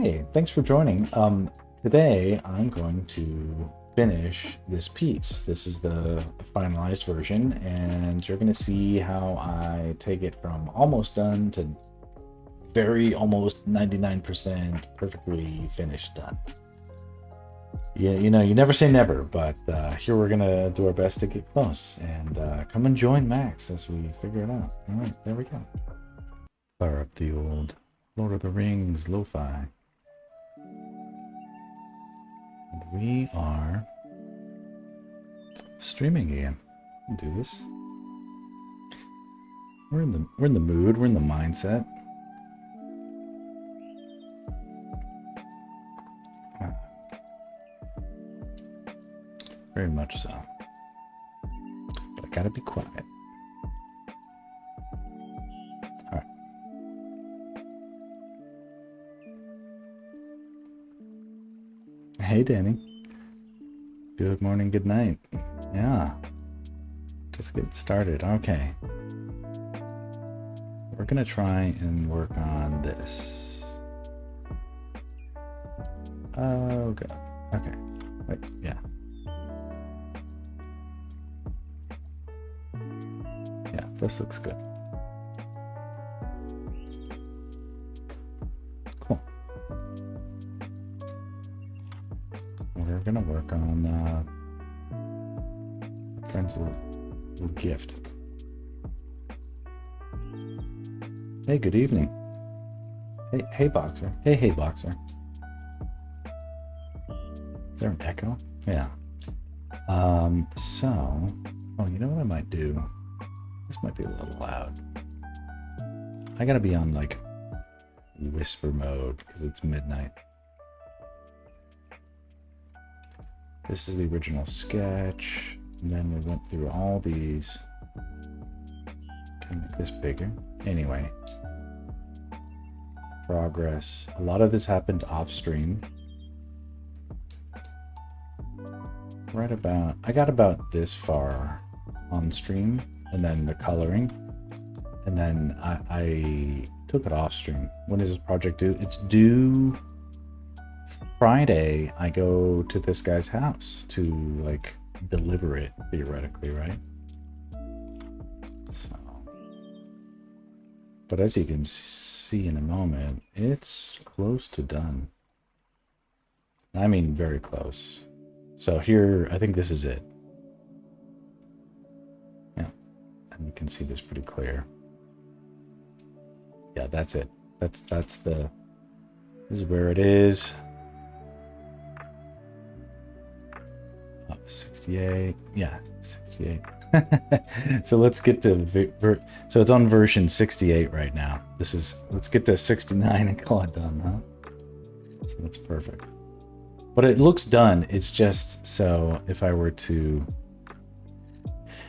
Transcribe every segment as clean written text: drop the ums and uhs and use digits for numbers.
Hey, thanks for joining. Today I'm going to finish this piece. This is the finalized version, and you're going to see how I take it from almost done to very almost 99% perfectly finished done. You never say never, but here we're going to do our best to get close. And come and join Max as we figure it out. All right, there we go. Fire up the old Lord of the Rings lo-fi. And we are streaming again. We'll do this. We're in the mood. We're in the mindset. Very much so. But I gotta be quiet. All right. Hey, Danny. Good morning, good night. Yeah. Just getting started. Okay. We're gonna try and work on this. Oh, God. Okay. Wait, yeah. Yeah, this looks good. Cool. We're gonna work on a friend's little gift. Hey, good evening. Hey, Boxer. Hey, Boxer. Is there an echo? Yeah. Oh, you know what I might do? This might be a little loud. I gotta be on like whisper mode because it's midnight. This is the original sketch. And then we went through all these. Can I make this bigger? Anyway. Progress. A lot of this happened off stream. I got about this far on stream, and then the coloring, and then I took it off stream. When is this project due? It's due Friday. I go to this guy's house to like deliver it theoretically, right? So, but as you can see in a moment, it's close to done. I mean, very close. So here, I think this is it. Yeah, and you can see this pretty clear. Yeah, that's it. This is where it is. 68. Yeah, 68. So let's get to so it's on version 68 right now. Let's get to 69 and call it done, huh? So that's perfect. But it looks done. It's just so if I were to,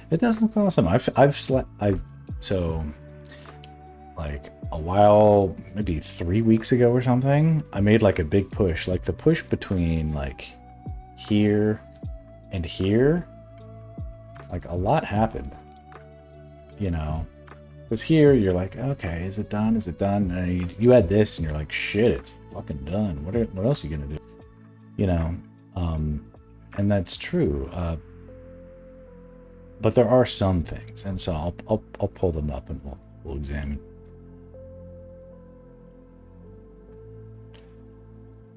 it does look awesome. So like a while, maybe 3 weeks ago or something, I made like a big push, like the push between like here and here, like a lot happened, you know, because here you're like, okay, is it done? Is it done? And you add this and you're like, shit, it's fucking done. What else are you gonna do? You know, and that's true. But there are some things, and so I'll pull them up and we'll examine.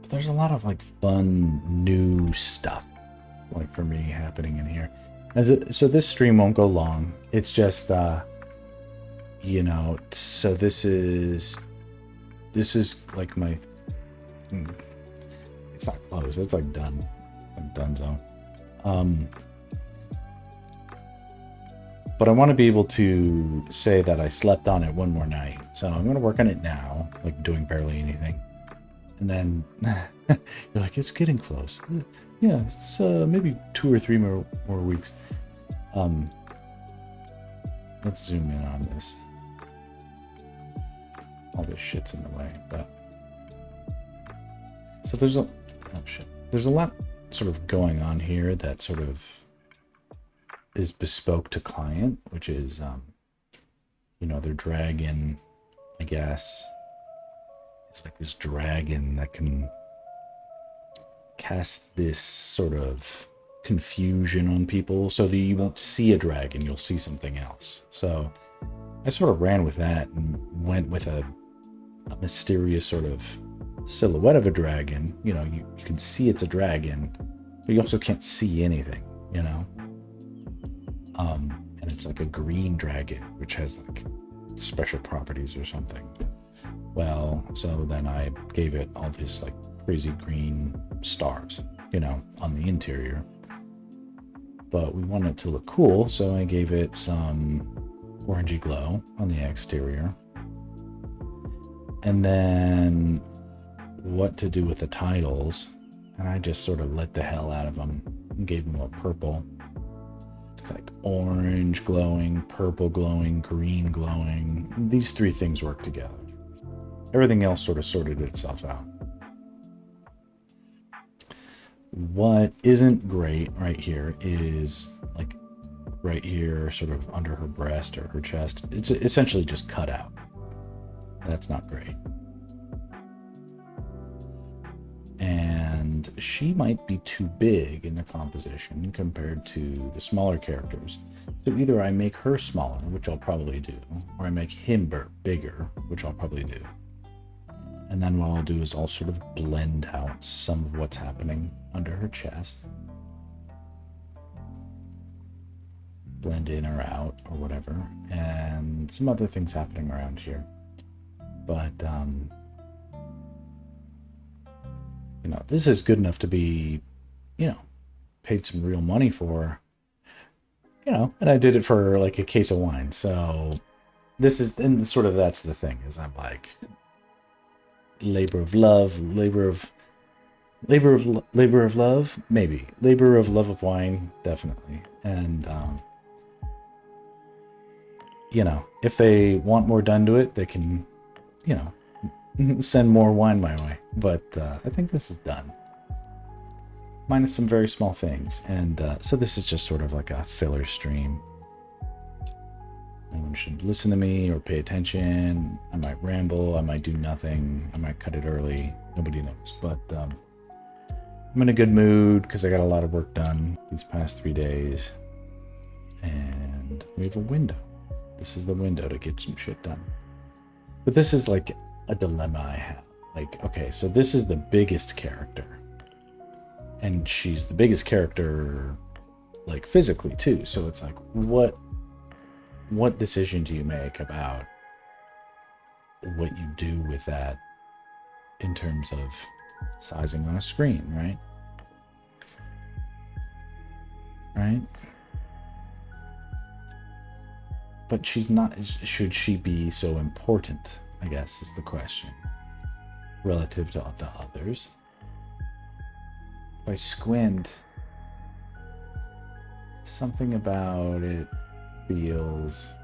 But there's a lot of like fun new stuff, like for me, happening in here. So this stream won't go long. It's just, you know, so this is like my. It's not close. It's like done. It's like done zone. But I want to be able to say that I slept on it one more night. So I'm going to work on it now, like doing barely anything. And then you're like, it's getting close. Yeah, it's maybe 2 or 3 more weeks. Let's zoom in on this. All this shit's in the way, but so there's a lot sort of going on here that sort of is bespoke to client, which is, you know, their dragon, I guess, It's like this dragon that can cast this sort of confusion on people so that you won't see a dragon, you'll see something else. So I sort of ran with that and went with a mysterious sort of silhouette of a dragon. You know, you can see it's a dragon, but you also can't see anything, you know? And it's like a green dragon, which has like special properties or something. Well, so then I gave it all these like crazy green stars, you know, on the interior. But we wanted it to look cool, so I gave it some orangey glow on the exterior. And then what to do with the titles, and I just sort of let the hell out of them and gave them a purple. It's like orange glowing, purple glowing, green glowing. These three things work together. Everything else sort of sorted itself out. What isn't great right here is like right here, sort of under her breast or her chest. It's essentially just cut out. That's not great. And she might be too big in the composition compared to the smaller characters. So either I make her smaller, which I'll probably do, or I make him bigger, which I'll probably do. And then what I'll do is I'll sort of blend out some of what's happening under her chest. Blend in or out or whatever. And some other things happening around here. But, you know, this is good enough to be, you know, paid some real money for, you know, and I did it for like a case of wine. So this is, and sort of that's the thing, is I'm like, labor of love, labor of love, maybe labor of love of wine, definitely. And you know, if they want more done to it, they can, you know, send more wine my way. But I think this is done, minus some very small things. And so this is just sort of like a filler stream. No one should listen to me or pay attention. I might ramble. I might do nothing. I might cut it early. Nobody knows. But I'm in a good mood because I got a lot of work done these past 3 days. And we have a window. This is the window to get some shit done. But this is like a dilemma I have. Like, okay, so this is the biggest character. And she's the biggest character, like, physically, too. So it's like, what decision do you make about what you do with that in terms of sizing on a screen, right? Right? But she's not, should she be so important, I guess, is the question, relative to the others. If I squint, something about it feels,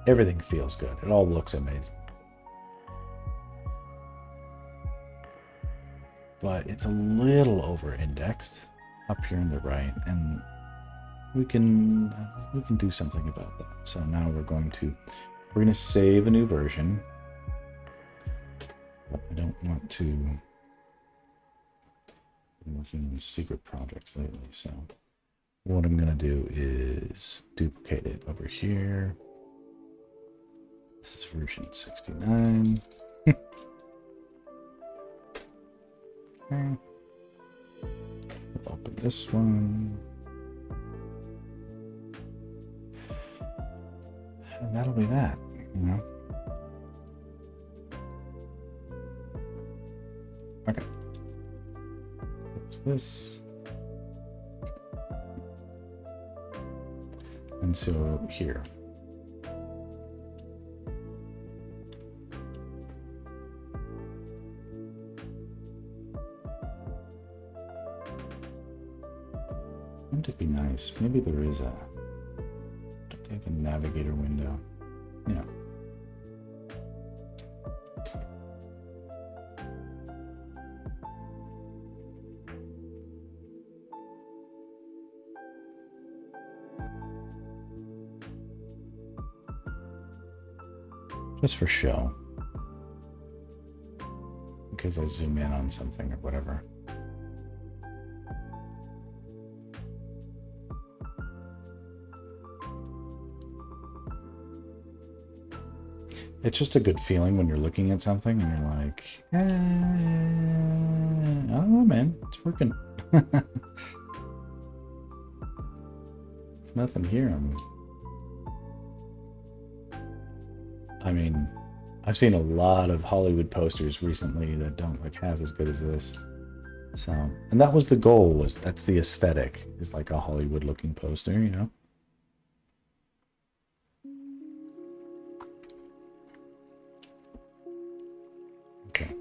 everything feels good. It all looks amazing. But it's a little over-indexed up here on the right, and we can do something about that. So now we're going to save a new version. But I don't want to. I'm working on secret projects lately, so what I'm gonna do is duplicate it over here. This is version 69. Okay. We'll open this one. And that'll be that, you know? Okay. Close this. And so here. Wouldn't it be nice? Maybe there is a... Don't they have a navigator window? Yeah. Just for show. in case I zoom in on something or whatever. It's just a good feeling when you're looking at something and you're like, I don't know, man, it's working. There's nothing here. I mean, I've seen a lot of Hollywood posters recently that don't look half as good as this. So, and that was the goal, that's the aesthetic, is like a Hollywood looking poster, you know? Okay.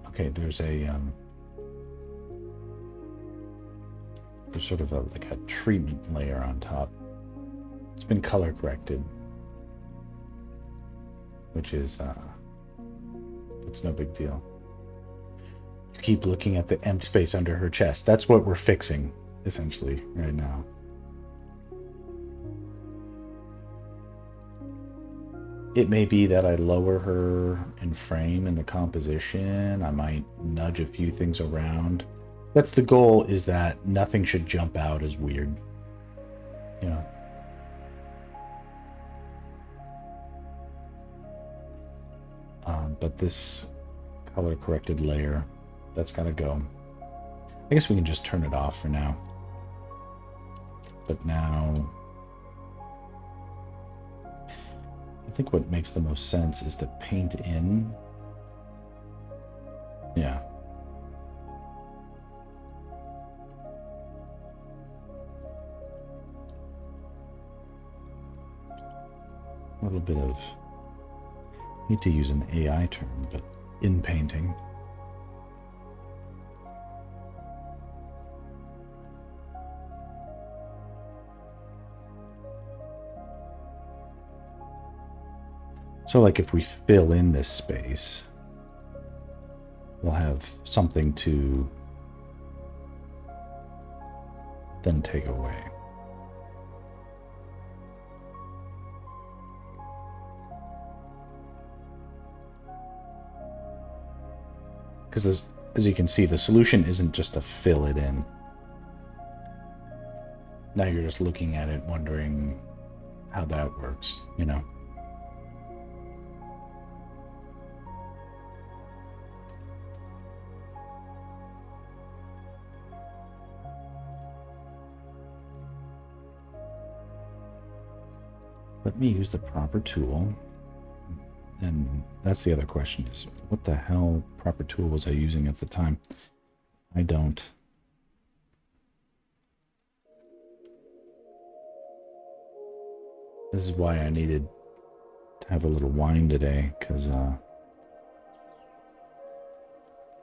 Okay, there's sort of like a treatment layer on top. It's been color corrected, which is it's no big deal. You keep looking at the empty space under her chest. That's what we're fixing, essentially, right now. It may be that I lower her in frame in the composition. I might nudge a few things around. That's the goal, is that nothing should jump out as weird. You know? But this color corrected layer, that's gotta go. I guess we can just turn it off for now. But now, I think what makes the most sense is to paint in. Yeah. A little bit of, I need to use an AI term, but in painting. So like if we fill in this space, we'll have something to then take away. Because as you can see, the solution isn't just to fill it in. Now you're just looking at it, wondering how that works, you know? Let me use the proper tool. And that's the other question, is what the hell proper tool was I using at the time? I don't. This is why I needed to have a little wine today, because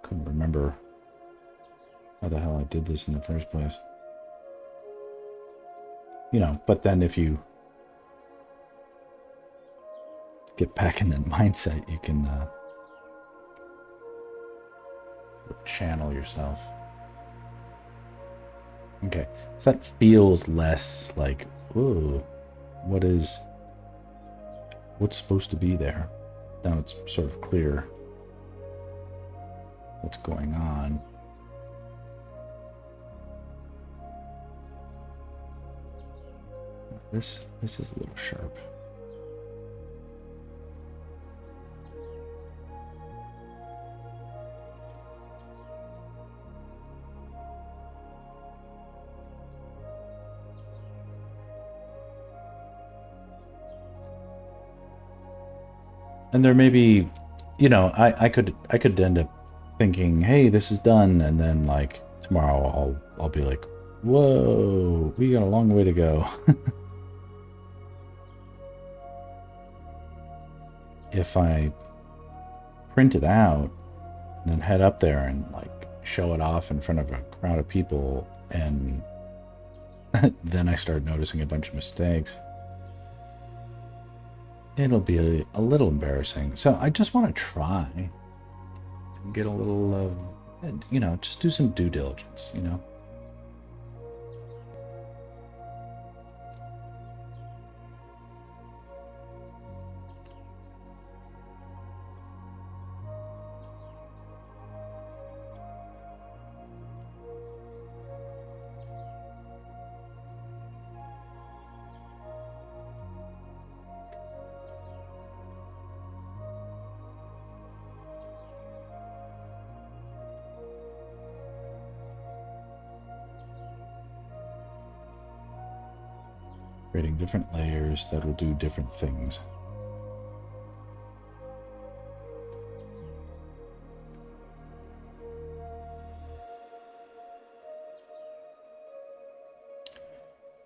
couldn't remember how the hell I did this in the first place. You know, but then if you get back in that mindset, you can channel yourself. Okay, so that feels less like, ooh, what's supposed to be there? Now it's sort of clear what's going on. This is a little sharp. And there may be, you know, I could end up thinking, hey, this is done, and then like tomorrow I'll be like, whoa, we got a long way to go. If I print it out, and then head up there and like show it off in front of a crowd of people, and then I start noticing a bunch of mistakes, It'll be a little embarrassing. So I just want to try and get a little, you know, just do some due diligence, you know? Creating different layers that will do different things.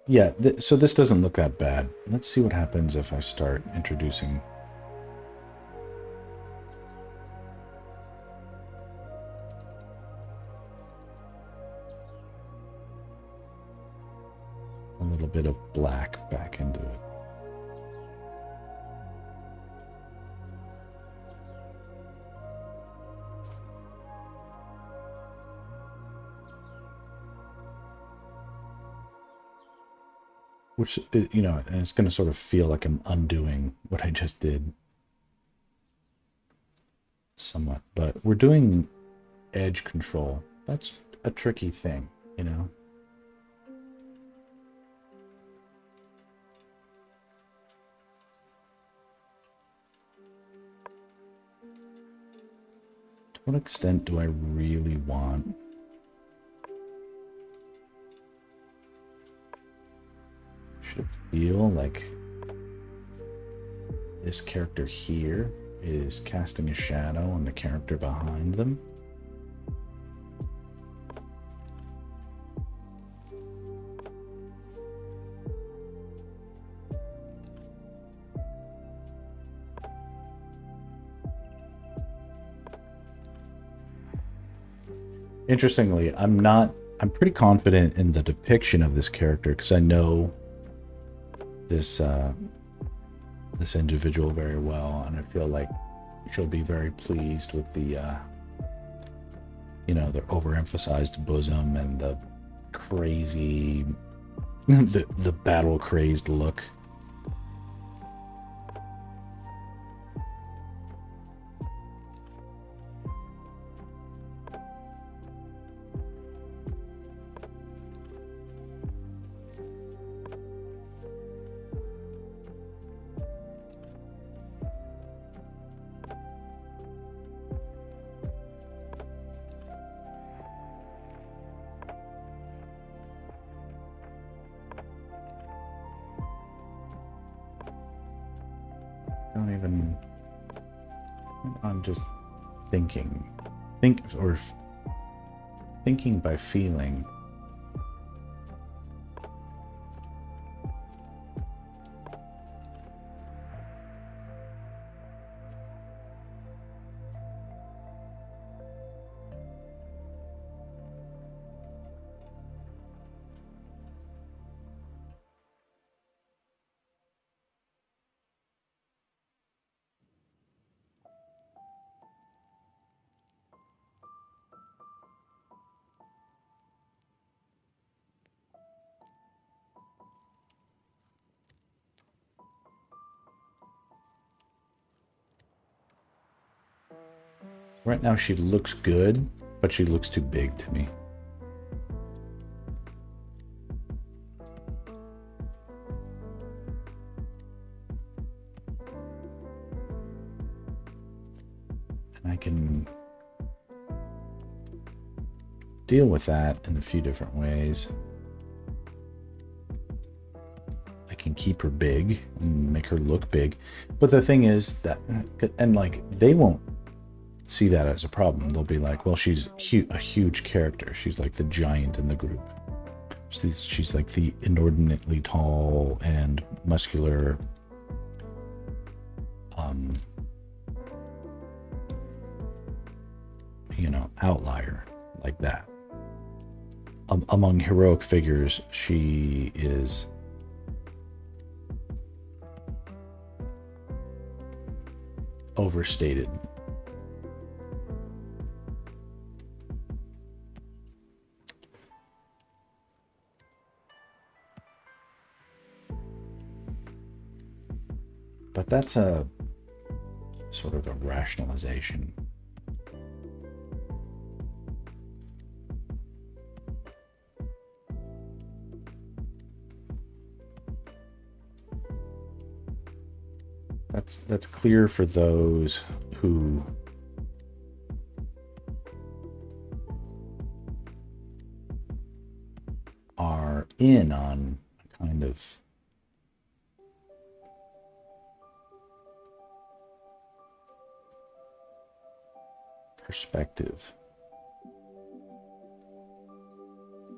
Yeah, so this doesn't look that bad. Let's see what happens if I start introducing a little bit of black back into it. Which, you know, and it's going to sort of feel like I'm undoing what I just did. Somewhat. But we're doing edge control. That's a tricky thing, you know? To what extent do I really want should it feel like this character here is casting a shadow on the character behind them? Interestingly, I'm pretty confident in the depiction of this character because I know this this individual very well, and I feel like she'll be very pleased with the you know, the overemphasized bosom and the crazy the battle crazed look. I'm just thinking thinking by feeling. Right now she looks good, but she looks too big to me. And I can deal with that in a few different ways. I can keep her big and make her look big. But the thing is that, and like, they won't see that as a problem. They'll be like, well, she's a huge character. She's like the giant in the group. She's like the inordinately tall and muscular you know, outlier like that. Among heroic figures, she is overstated. But that's a sort of a rationalization. That's clear for those who are in on a kind of perspective.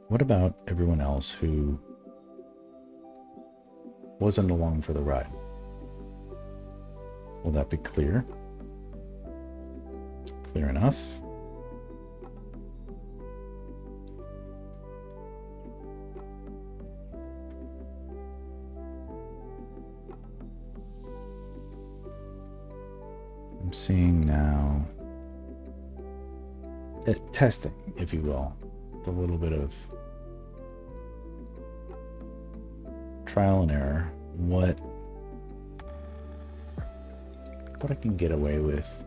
What about everyone else who wasn't along for the ride? Will that be clear? Clear enough? I'm seeing now testing, if you will, with a little bit of trial and error, what I can get away with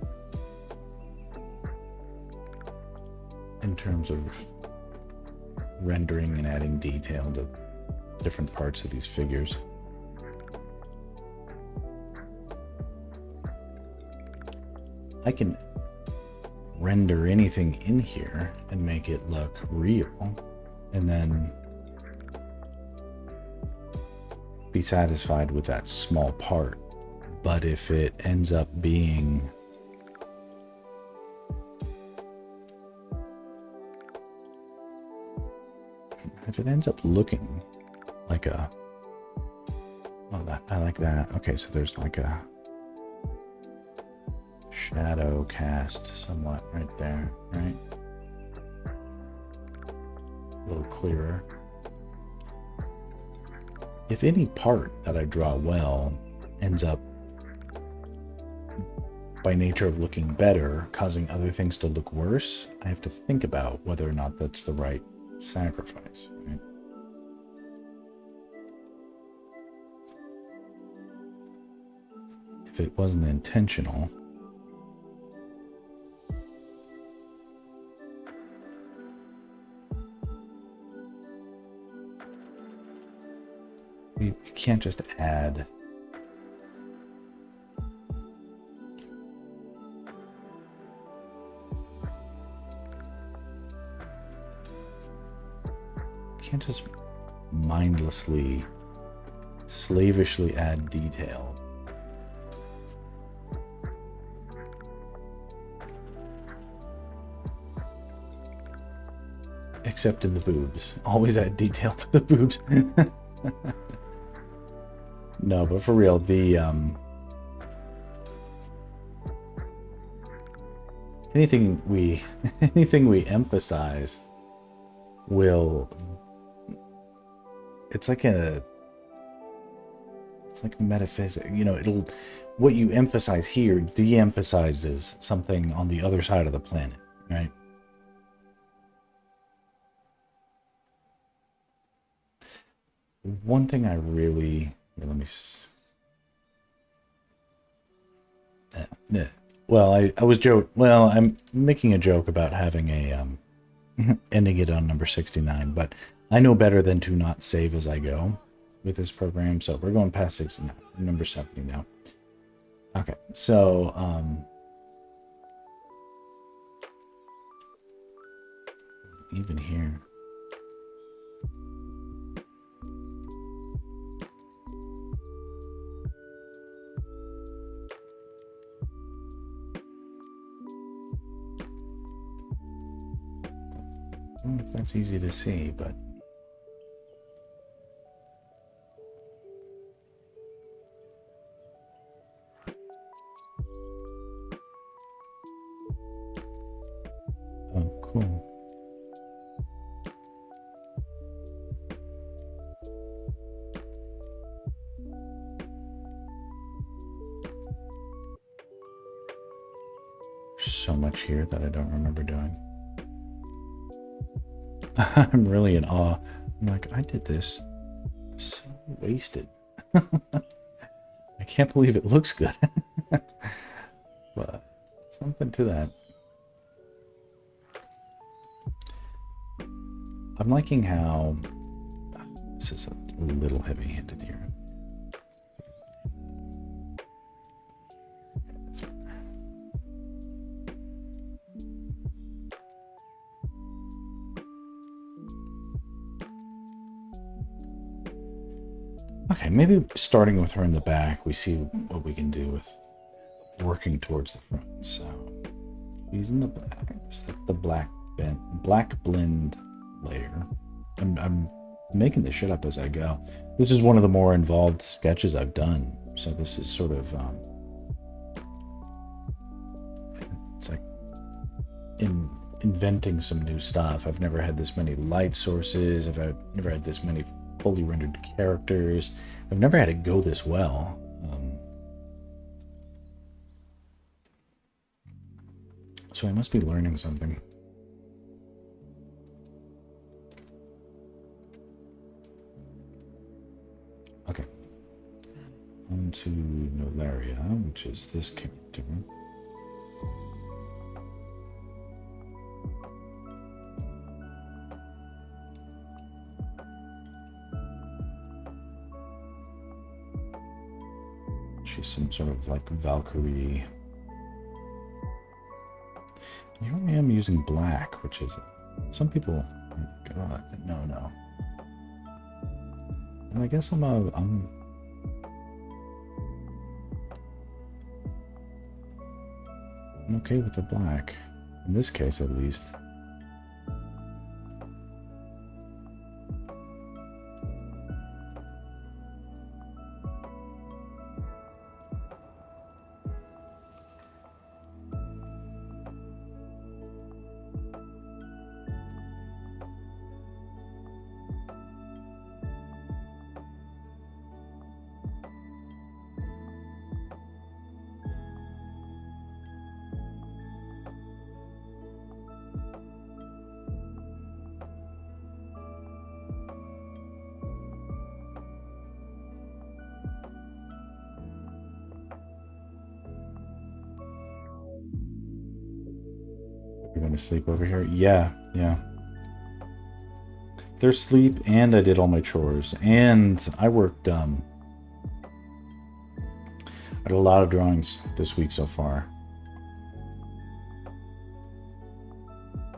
in terms of rendering and adding detail to different parts of these figures. I can render anything in here and make it look real, and then be satisfied with that small part. But if it ends up being looking like a, oh, I like that. Okay, so there's like a shadow cast somewhat right there, right? A little clearer. If any part that I draw well ends up, by nature of looking better, causing other things to look worse, I have to think about whether or not that's the right sacrifice, right? If it wasn't intentional, you can't just add mindlessly, slavishly add detail. Except in the boobs. Always add detail to the boobs. No, but for real, the anything we emphasize will, it's like metaphysics, you know, what you emphasize here de-emphasizes something on the other side of the planet, right? One thing I really, let me, well, I was I'm making a joke about having a, ending it on number 69, but I know better than to not save as I go with this program, so we're going past 69, number 70 now. Okay, so, even here. I don't know if that's easy to see, but oh, cool. So much here that I don't remember doing. I'm really in awe. I'm like, I did this. So wasted. I can't believe it looks good. But something to that. I'm liking how this is a little heavy-handed here. Okay, maybe starting with her in the back, we see what we can do with working towards the front. So using the black, the black blend layer. I'm making this shit up as I go. This is one of the more involved sketches I've done. So this is sort of it's like inventing some new stuff. I've never had this many light sources. I've never had this many fully rendered characters. I've never had it go this well. So I must be learning something. Okay. On to Nolaria, which is this character. She's some sort of like Valkyrie. Here I am using black, which is some people. Oh, no. And I guess I'm okay with the black in this case, at least. You're gonna sleep over here? Yeah. There's sleep, and I did all my chores, and I worked. I did a lot of drawings this week so far,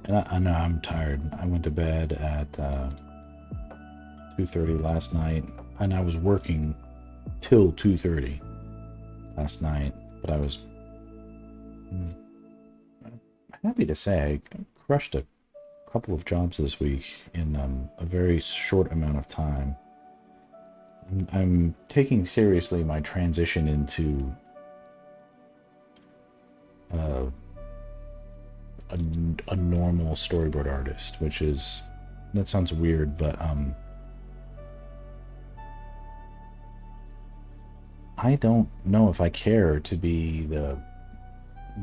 and I know I'm tired. I went to bed at 2:30 last night, and I was working till 2:30 last night. But I was happy to say I crushed a couple of jobs this week in a very short amount of time. I'm taking seriously my transition into a normal storyboard artist, which is, that sounds weird, but I don't know if I care to be the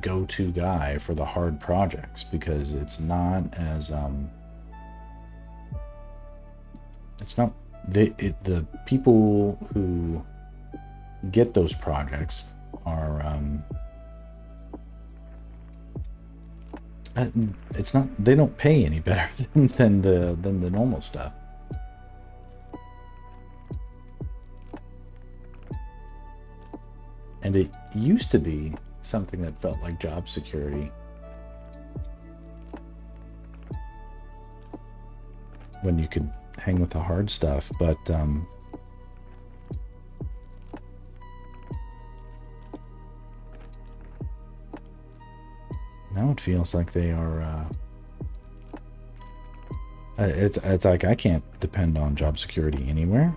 go-to guy for the hard projects, because it's not as it's not the people who get those projects are it's not, they don't pay any better than the normal stuff. And it used to be something that felt like job security when you could hang with the hard stuff, but now it feels like they are it's like I can't depend on job security anywhere.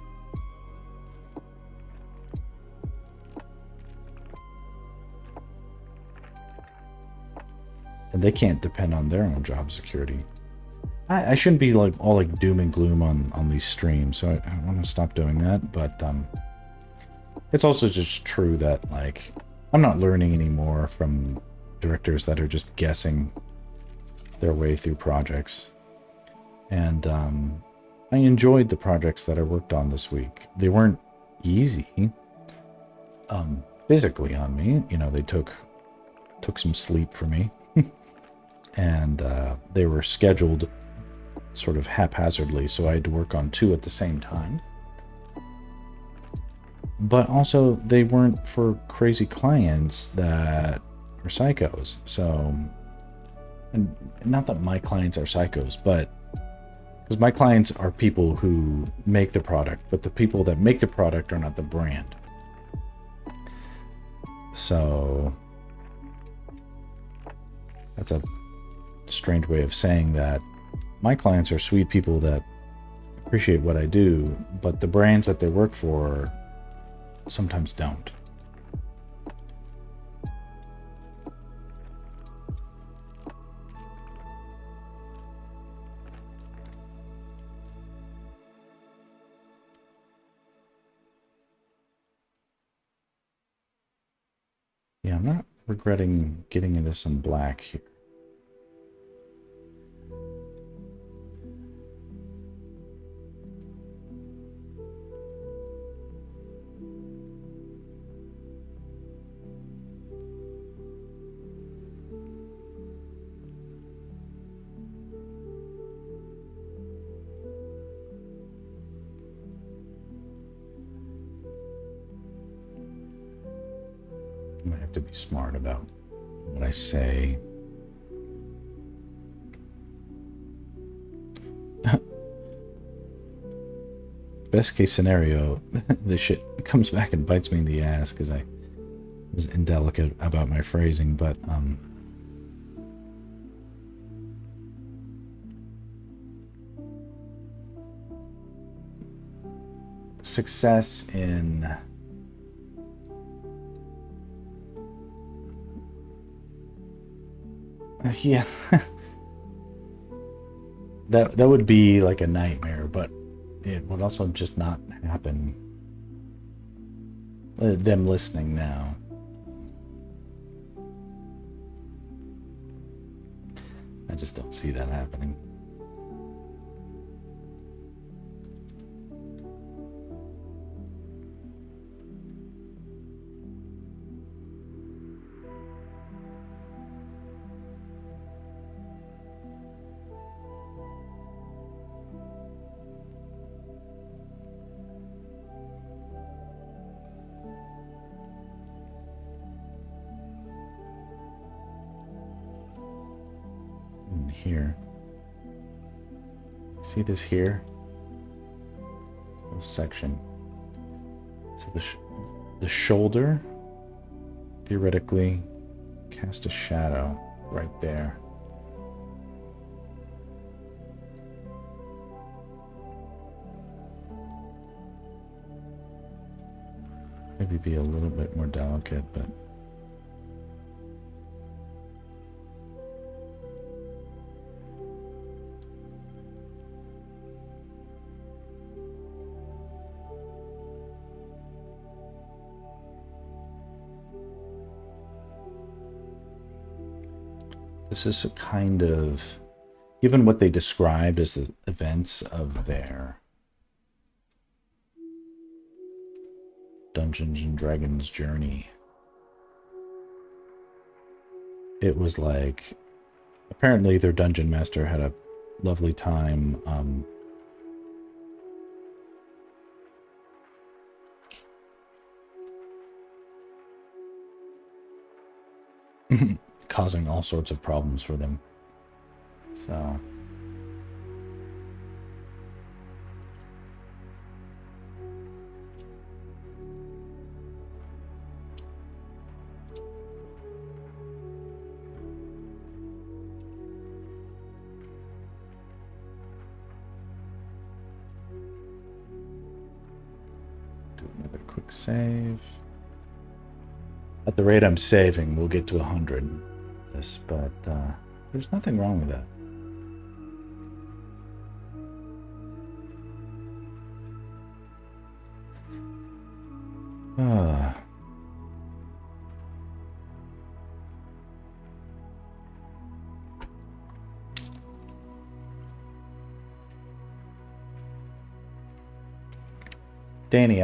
And they can't depend on their own job security. I shouldn't be like all like doom and gloom on these streams, so I want to stop doing that. But it's also just true that like I'm not learning anymore from directors that are just guessing their way through projects. And I enjoyed the projects that I worked on this week. They weren't easy physically on me. You know, they took some sleep for me. And they were scheduled sort of haphazardly, so I had to work on 2 at the same time. But also, they weren't for crazy clients that are psychos. So, and not that my clients are psychos, but because my clients are people who make the product, but the people that make the product are not the brand. So that's a strange way of saying that. My clients are sweet people that appreciate what I do, but the brands that they work for sometimes don't. Yeah, I'm not regretting getting into some black here. I might have to be smart about what I say. Best case scenario, this shit comes back and bites me in the ass because I was indelicate about my phrasing, but success in yeah. that would be like a nightmare, but it would also just not happen. Them listening now. I just don't see that happening. Here. See this here? This little section. So the shoulder theoretically cast a shadow right there. Maybe be a little bit more delicate, but this is a kind of, given what they described as the events of their Dungeons and Dragons journey, it was like, apparently their dungeon master had a lovely time causing all sorts of problems for them. So do another quick save. At the rate I'm saving, we'll get to 100 this, but there's nothing wrong with that. Danny,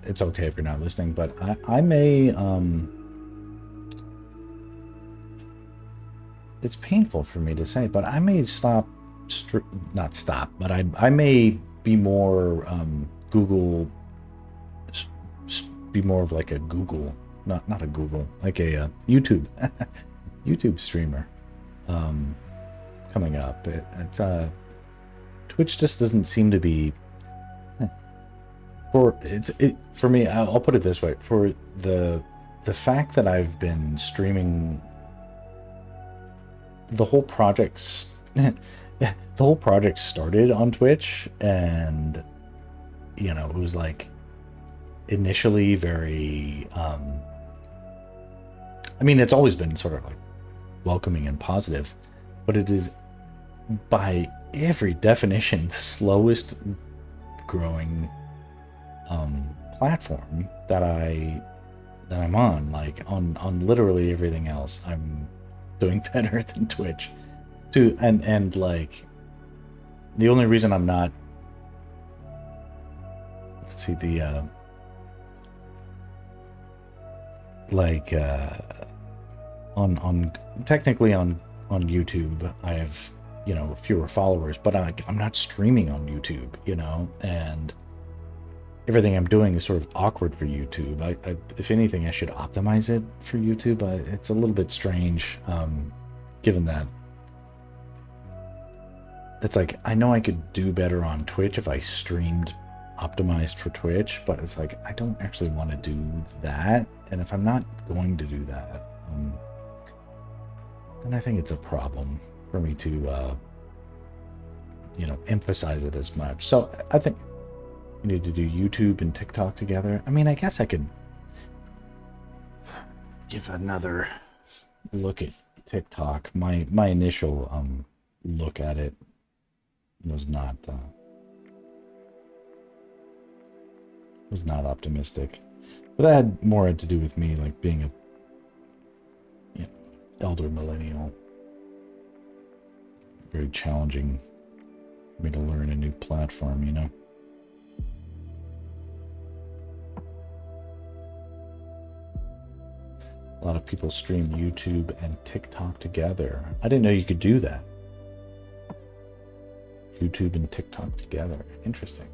it's okay if you're not listening, but I may, it's painful for me to say, but I may stop, not stop, but I may be more, Google, be more of like a Google, not a Google, like a YouTube, YouTube streamer, coming up. Twitch just doesn't seem to be, for me. I'll put it this way: for the fact that I've been streaming, the whole project, the whole project started on Twitch, and it was like initially very. I mean, it's always been sort of like welcoming and positive, but it is by every definition the slowest growing platform that I'm on. Like on literally everything else, I'm doing better than Twitch. And like the only reason I'm not, let's see, the on technically on YouTube I have fewer followers, but I'm not streaming on YouTube, and everything I'm doing is sort of awkward for YouTube. I if anything, I should optimize it for YouTube. It's a little bit strange, given that it's like I know I could do better on Twitch if I streamed optimized for Twitch, but it's like I don't actually want to do that, and if I'm not going to do that, then I think it's a problem for me to emphasize it as much. So I think you need to do YouTube and TikTok together. I mean, I guess I could give another look at TikTok. My initial look at it was not optimistic, but that had more to do with me like being a elder millennial. Very challenging for me to learn a new platform, A lot of people stream YouTube and TikTok together. I didn't know you could do that. YouTube and TikTok together. Interesting.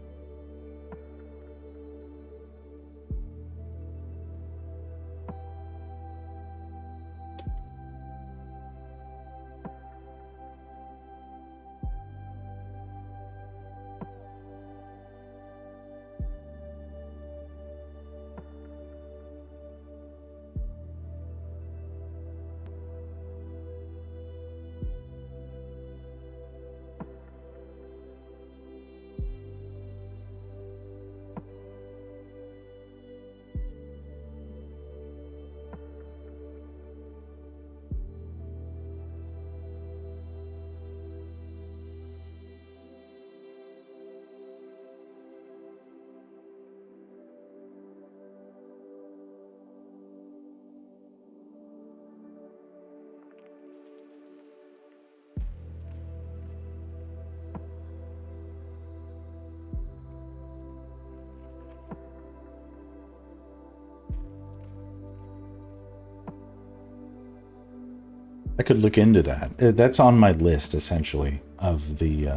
I could look into that. That's on my list, essentially, of the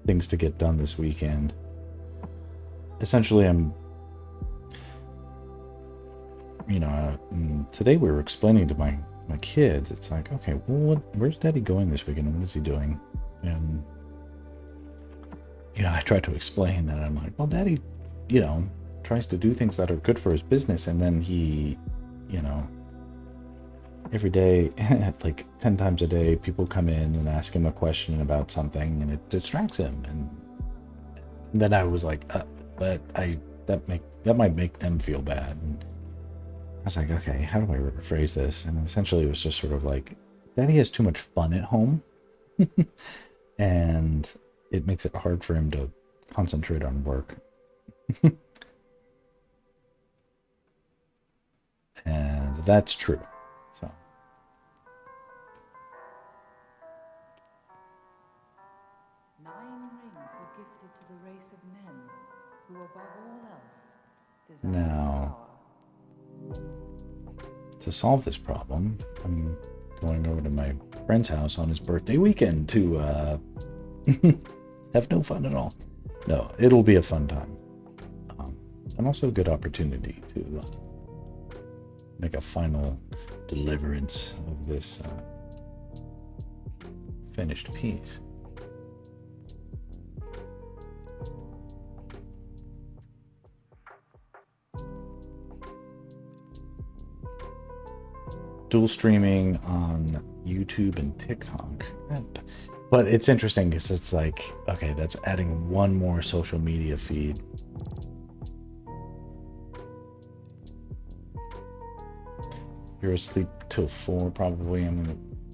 things to get done this weekend. Essentially, I'm, today we were explaining to my kids, it's like, okay, well, where's Daddy going this weekend? What is he doing? And, I tried to explain that. I'm like, well, Daddy, tries to do things that are good for his business, and then he, every day, like 10 times a day, people come in and ask him a question about something, and it distracts him. And then I was like, but that might make them feel bad. And I was like, okay, how do I rephrase this? And essentially, it was just sort of like, Daddy has too much fun at home, and it makes it hard for him to concentrate on work. And that's true. So. Nine rings were gifted to the race of men Now, to solve this problem, I'm going over to my friend's house on his birthday weekend to have no fun at all. No, it'll be a fun time. And also a good opportunity to make a final deliverance of this finished piece. Dual streaming on YouTube and TikTok. But it's interesting because it's like, okay, that's adding one more social media feed. You're asleep till 4, probably. I'm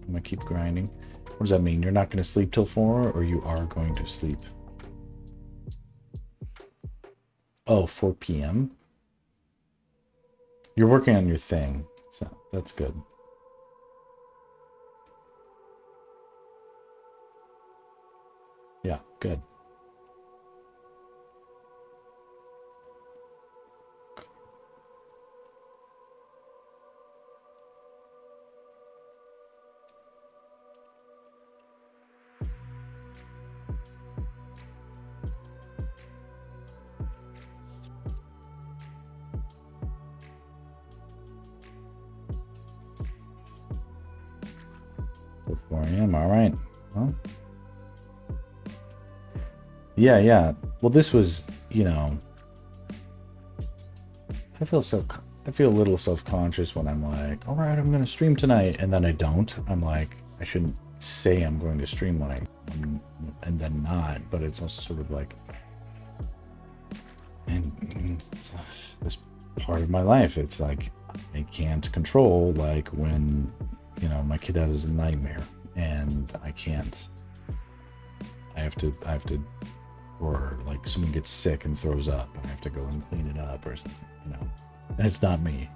gonna keep grinding. What does that mean? You're not gonna sleep till 4, or you are going to sleep? Oh, 4 p.m. You're working on your thing, so that's good. Yeah, good. Till 4 a.m. All right. Well, yeah. Well, this was, you know, I feel a little self-conscious when I'm like, all right, I'm going to stream tonight, and then I don't. I'm like, I shouldn't say I'm going to stream when and then not, but it's also sort of like, and this part of my life, it's like, I can't control, like when, you know, my kid has a nightmare and I have to, or like someone gets sick and throws up and I have to go and clean it up or something, you know, and it's not me.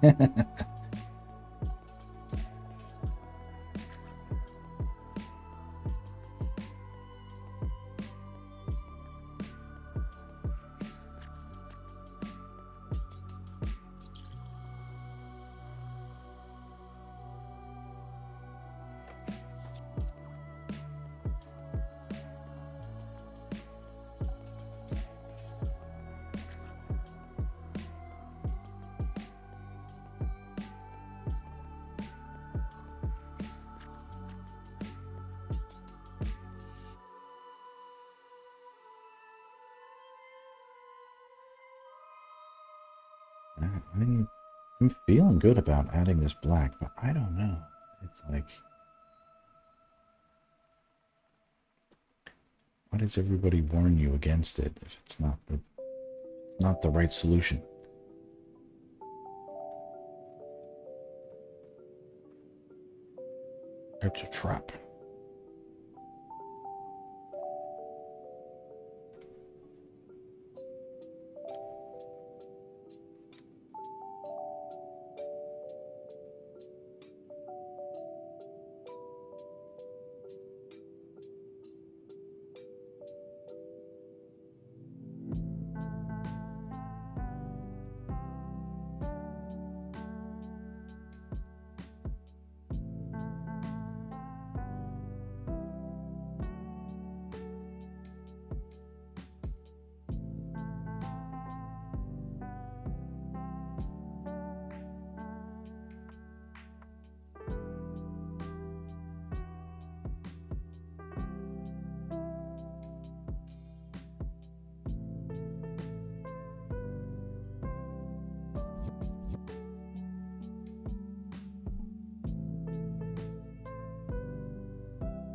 I'm feeling good about adding this black, but I don't know. It's like, why does everybody warn you against it if it's not the right solution? It's a trap.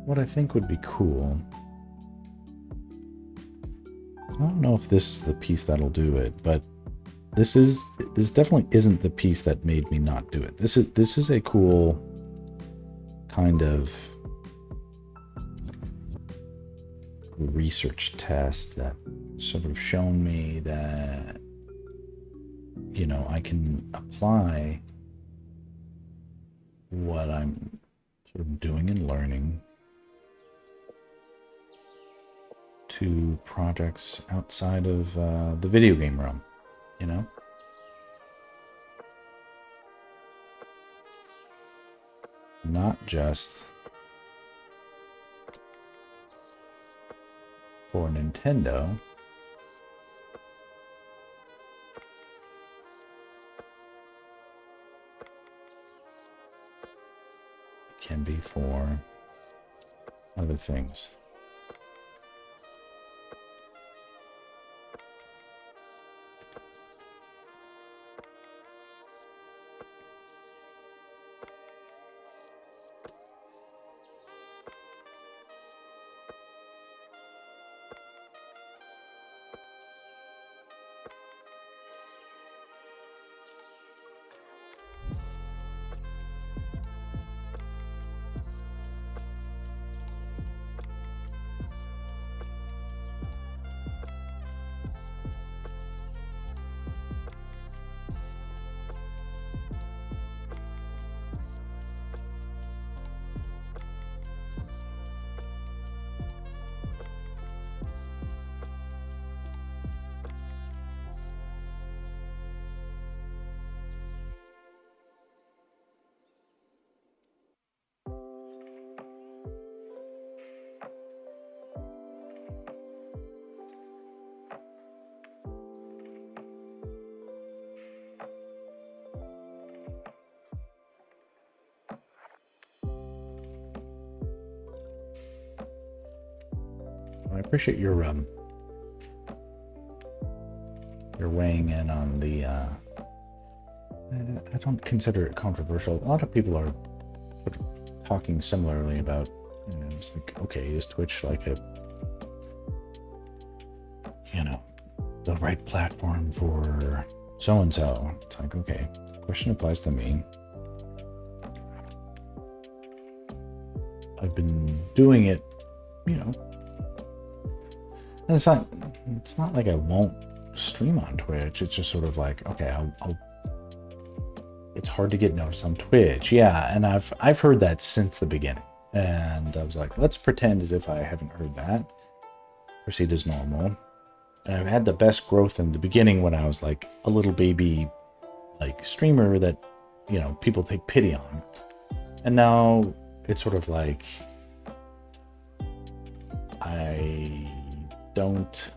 What I think would be cool, I don't know if this is the piece that'll do it, but this definitely isn't the piece that made me not do it. This is a cool kind of research test that sort of shown me that, you know, I can apply what I'm sort of doing and learning to projects outside of the video game realm. you know? Not just for Nintendo. It can be for other things. I appreciate your weighing in on the I don't consider it controversial. A lot of people are talking similarly about, you know, it's like, okay, is Twitch like a, you know, the right platform for so and so? It's like, okay, the question applies to me. I've been doing it, you know, and it's not like I won't stream on Twitch. It's just sort of like, okay, I'll it's hard to get noticed on Twitch. Yeah, and I've heard that since the beginning. And I was like, let's pretend as if I haven't heard that. Proceed as normal. And I've had the best growth in the beginning when I was like a little baby like streamer that, you know, people take pity on. And now it's sort of like I don't,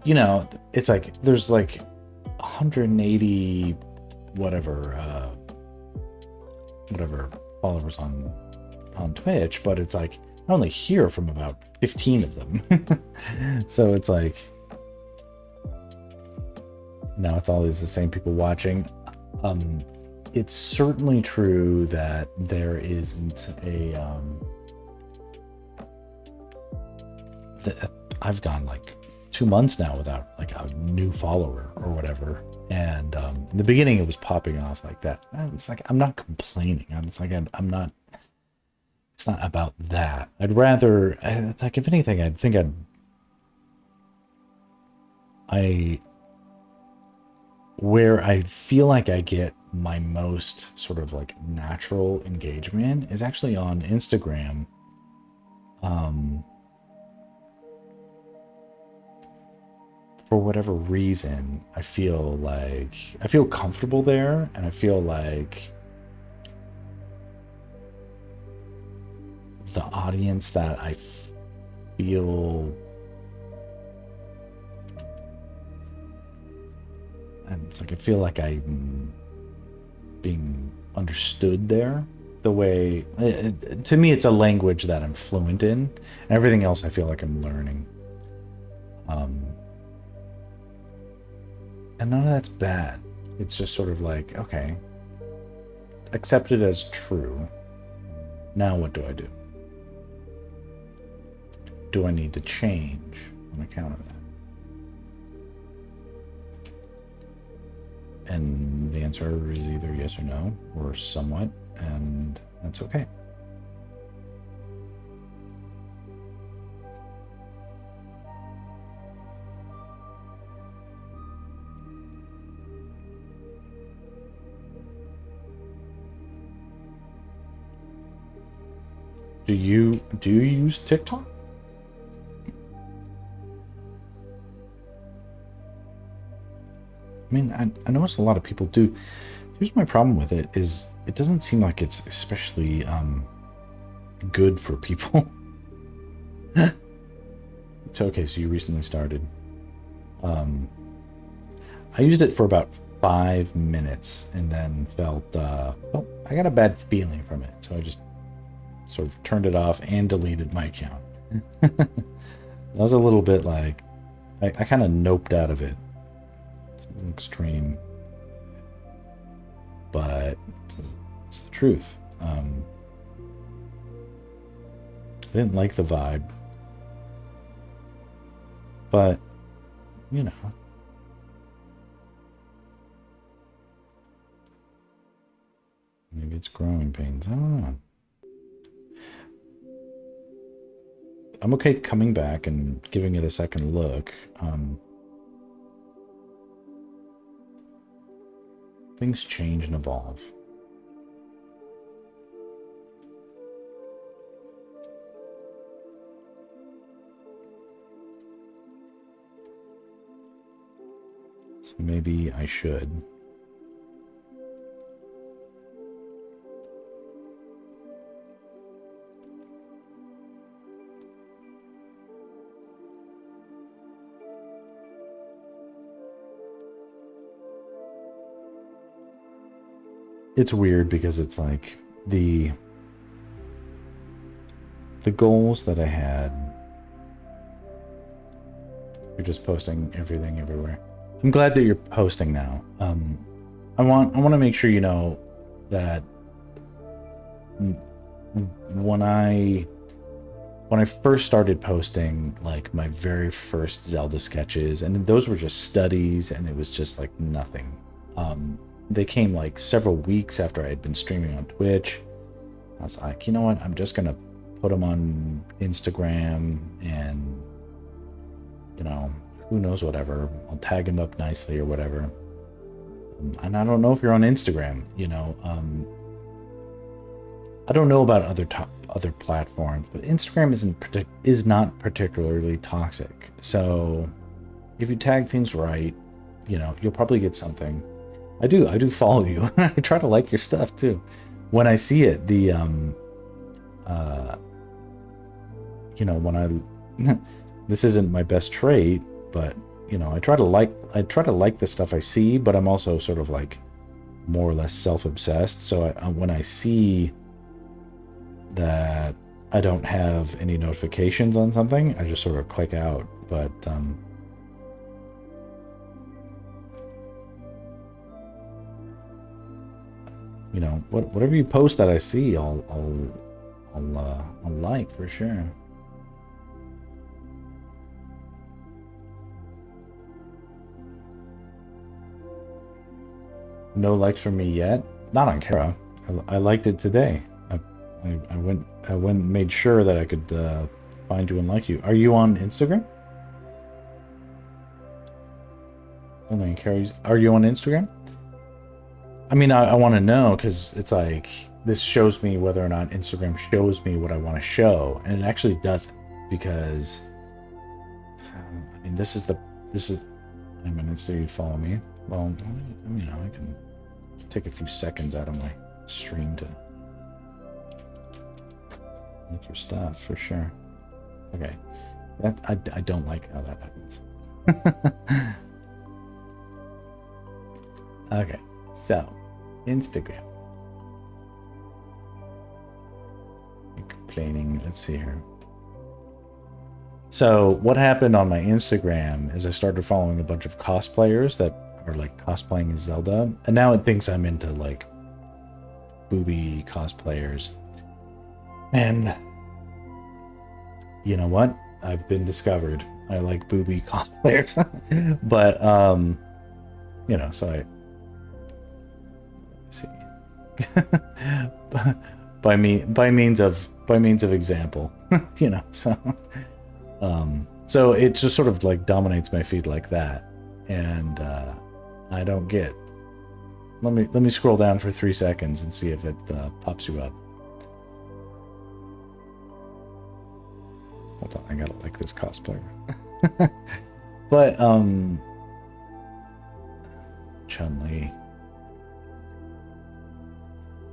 you know, it's like there's like 180 whatever followers on Twitch, but it's like I only hear from about 15 of them. So it's like now it's always the same people watching. It's certainly true that there isn't a I've gone like 2 months now without like a new follower or whatever, and in the beginning it was popping off like that. I was like, I'm not complaining. It's like I'm not, it's not about that. I'd rather, like, if anything, I'd think where I feel like I get my most sort of like natural engagement is actually on Instagram. For whatever reason, I feel comfortable there, and I feel like the audience that I feel, and it's like I feel like I'm being understood there. The way, to me, it's a language that I'm fluent in. And everything else I feel like I'm learning. And none of that's bad. It's just sort of like, okay, accept it as true. Now what do I do? Do I need to change on account of that? And the answer is either yes or no, or somewhat, and that's okay. Do you use TikTok? I mean, I notice a lot of people do. Here's my problem with it is it doesn't seem like it's especially good for people. So, okay, so you recently started. I used it for about 5 minutes and then felt I got a bad feeling from it. So I just sort of turned it off and deleted my account. That was a little bit like, I kind of noped out of it. It's extreme. But it's the truth. I didn't like the vibe. But, you know. Maybe it's growing pains. I don't know. I'm okay coming back and giving it a second look. Things change and evolve. So maybe I should. It's weird because it's like the goals that I had. You're just posting everything everywhere. I'm glad that you're posting now. I want to make sure you know that when I first started posting like my very first Zelda sketches, and those were just studies, and it was just like nothing. They came like several weeks after I had been streaming on Twitch. I was like, you know what? I'm just gonna put them on Instagram, and you know, who knows, whatever. I'll tag them up nicely or whatever. And I don't know if you're on Instagram. You know, I don't know about other platforms, but Instagram is not particularly toxic. So if you tag things right, you know, you'll probably get something. I do follow you. I try to like your stuff too. When I see it, the you know, when I this isn't my best trait, but you know, I try to like the stuff I see, but I'm also sort of like more or less self-obsessed. So when I see that I don't have any notifications on something, I just sort of click out. But you know, whatever you post that I see, I'll like for sure. No likes from me yet. Not on Kara. I liked it today. I went and made sure that I could find you and like you. Are you on Instagram? Only in Kara's. Are you on Instagram? I mean, I want to know, because it's like, this shows me whether or not Instagram shows me what I want to show, and it actually doesn't, because I mean, this is I'm an Insta, you follow me. Well, you know, I can take a few seconds out of my stream to make your stuff for sure. Okay, that I don't like how that happens. Okay, so Instagram. You're complaining. Let's see here. So what happened on my Instagram is I started following a bunch of cosplayers that are like cosplaying as Zelda, and now it thinks I'm into like booby cosplayers. And you know what? I've been discovered. I like booby cosplayers. But you know, so I see. by means of example. You know, so it just sort of like dominates my feed like that, and I don't get. Let me scroll down for 3 seconds and see if it pops you up. Hold on, I gotta like this cosplayer. But Chun-Li.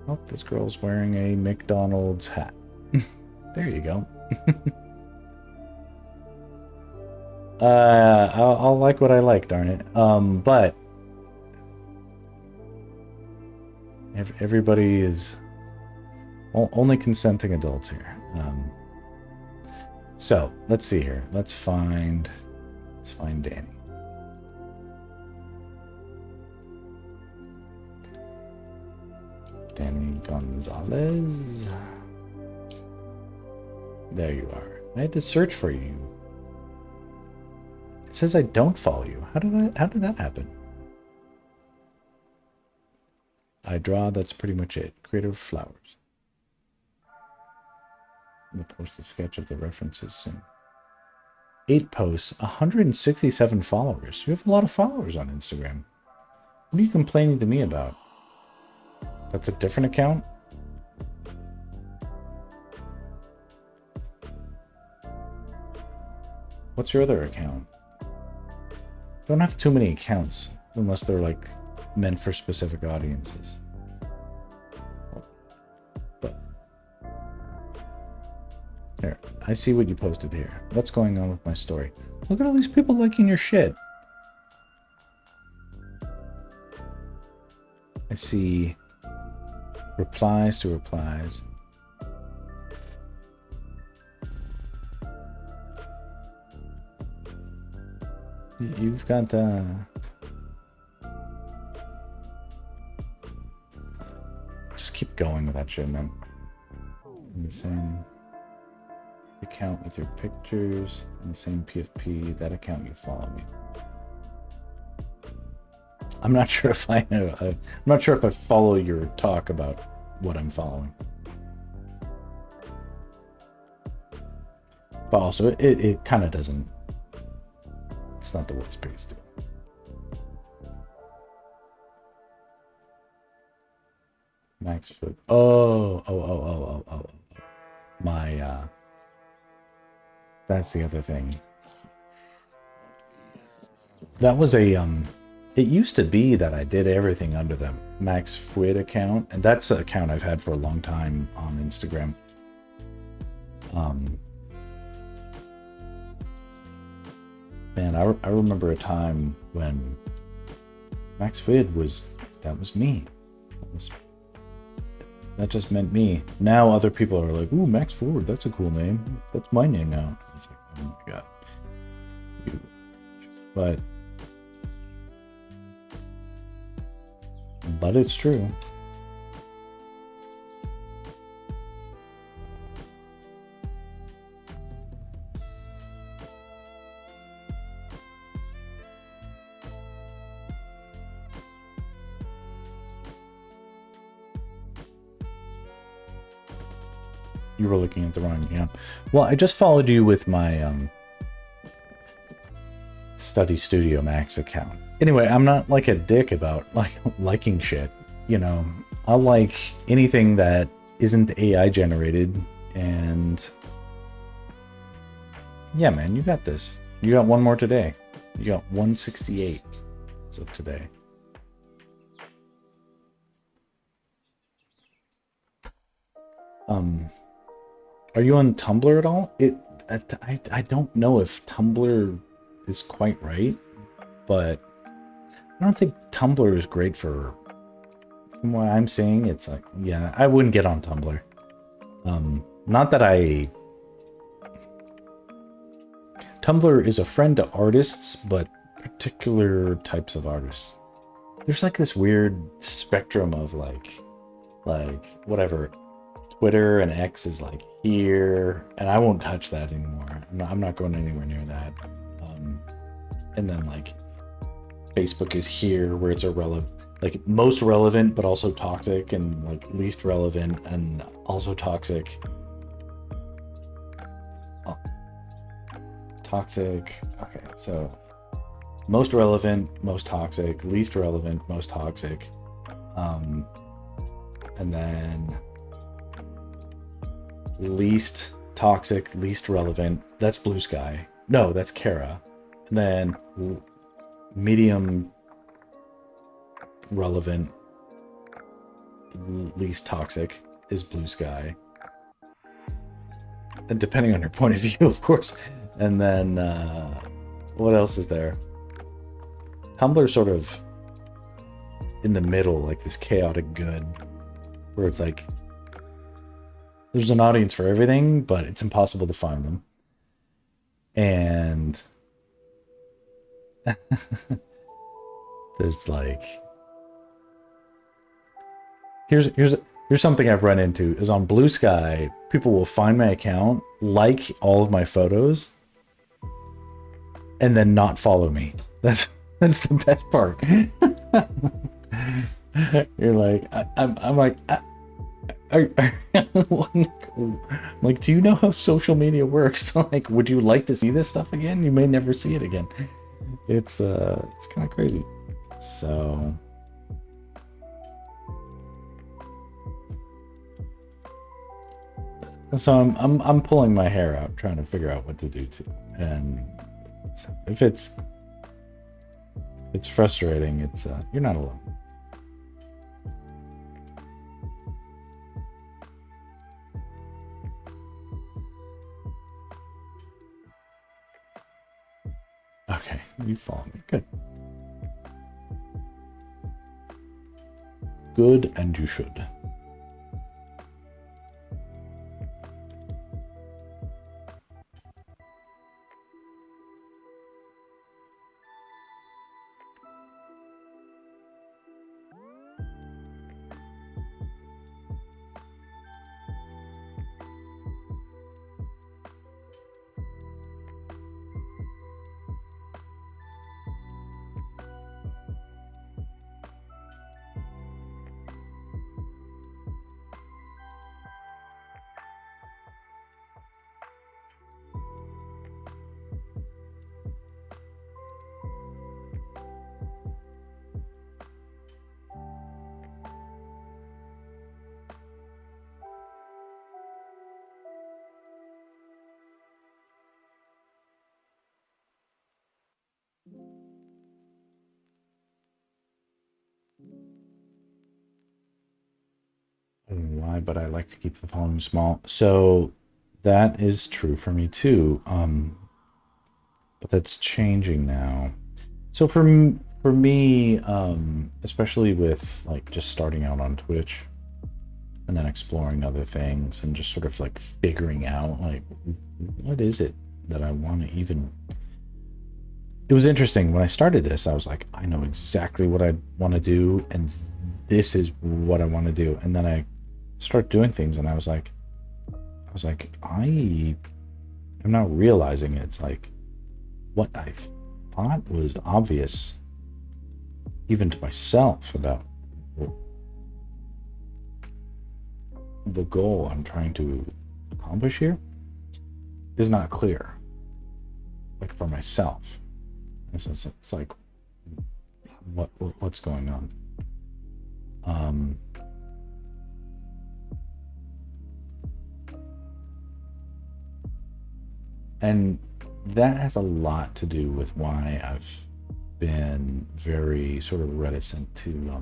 Oh, this girl's wearing a McDonald's hat. There you go. I'll like what I like, darn it. But everybody is only consenting adults here. So let's see here. Let's find Danny. Danny Gonzalez. There you are. I had to search for you. It says I don't follow you. How did that happen? I draw, that's pretty much it. Creative flowers. I'm gonna post a sketch of the references soon. 8 posts, 167 followers. You have a lot of followers on Instagram. What are you complaining to me about? That's a different account? What's your other account? Don't have too many accounts unless they're like meant for specific audiences. But here, I see what you posted here. What's going on with my story? Look at all these people liking your shit. I see replies to replies. You've got just keep going with that shit, man. In the same account with your pictures, in the same PFP, that account you follow me. I'm not sure if I know. I'm not sure if I follow your talk about what I'm following. But also, it kind of doesn't. It's not the world's biggest deal. Max food. Oh. My, that's the other thing. That was a, it used to be that I did everything under the Max Fwid account, and that's an account I've had for a long time on Instagram. Man, I remember a time when Max Fwid that was me. That just meant me. Now other people are like, ooh, Max Fwid, that's a cool name. That's my name now. It's like, oh my god. But it's true. You were looking at the wrong account. Well, I just followed you with my Study Studio Max account. Anyway, I'm not like a dick about liking shit. You know, I like anything that isn't AI generated, and yeah, man, you got this. You got one more today. You got 168 as of today. Are you on Tumblr at all? I don't know if Tumblr is quite right, but I don't think Tumblr is great for, from what I'm seeing, it's like, yeah, I wouldn't get on Tumblr. Not that Tumblr is a friend to artists, but particular types of artists. There's like this weird spectrum of like whatever. Twitter and X is like here, and I won't touch that anymore. I'm not going anywhere near that. And then like Facebook is here, where it's irrelevant, like most relevant, but also toxic, and like least relevant and also toxic. Oh. Toxic. Okay, so most relevant, most toxic, least relevant, most toxic. And then least toxic, least relevant. That's Blue Sky. No, that's Kara. And then medium relevant, least toxic is Blue Sky. And depending on your point of view, of course. And then, what else is there? Tumblr's sort of in the middle, like this chaotic good, where it's like, there's an audience for everything, but it's impossible to find them. And there's like, here's something I've run into is on Blue Sky, people will find my account, like all of my photos, and then not follow me. That's the best part. You're like, I'm like, like, do you know how social media works? Like, would you like to see this stuff again? You may never see it again. It's kind of crazy. So I'm pulling my hair out trying to figure out what to do too. And if it's frustrating, it's you're not alone. Okay, you follow me. Good. Good, and you should. Why, but I like to keep the volume small. So that is true for me too. But that's changing now. So for me, especially with like just starting out on Twitch and then exploring other things and just sort of like figuring out like, what is it that I want to even... It was interesting when I started this, I was like, I know exactly what I want to do and this is what I want to do. And then I start doing things and I was like, I am now realizing it's like what I thought was obvious even to myself about the goal I'm trying to accomplish here is not clear, like for myself. It's like what's going on. And that has a lot to do with why I've been very sort of reticent to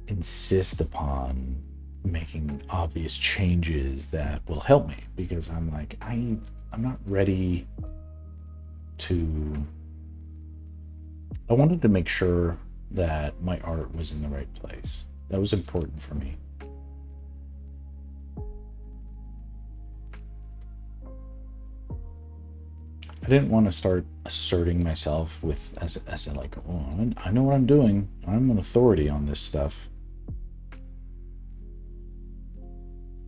insist upon making obvious changes that will help me, because I'm like, I'm not ready to... I wanted to make sure that my art was in the right place. That was important for me. I didn't want to start asserting myself with as like, oh, I know what I'm doing. I'm an authority on this stuff.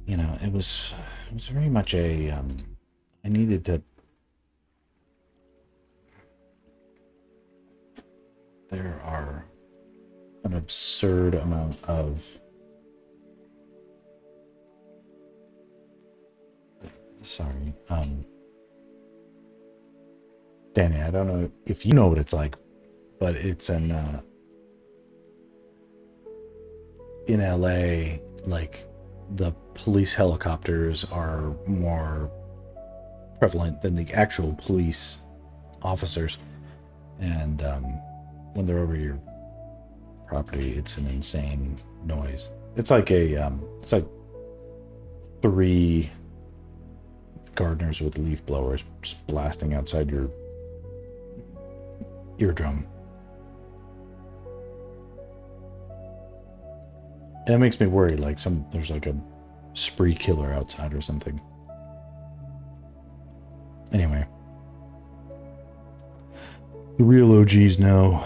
You know, it was very much a I needed to... There are an absurd amount of... Sorry. Danny, I don't know if you know what it's like, but it's in LA, like the police helicopters are more prevalent than the actual police officers. And when they're over your property, it's an insane noise. It's like it's like 3 gardeners with leaf blowers just blasting outside your eardrum. And it makes me worry, like there's like a spree killer outside or something. Anyway. The real OGs know.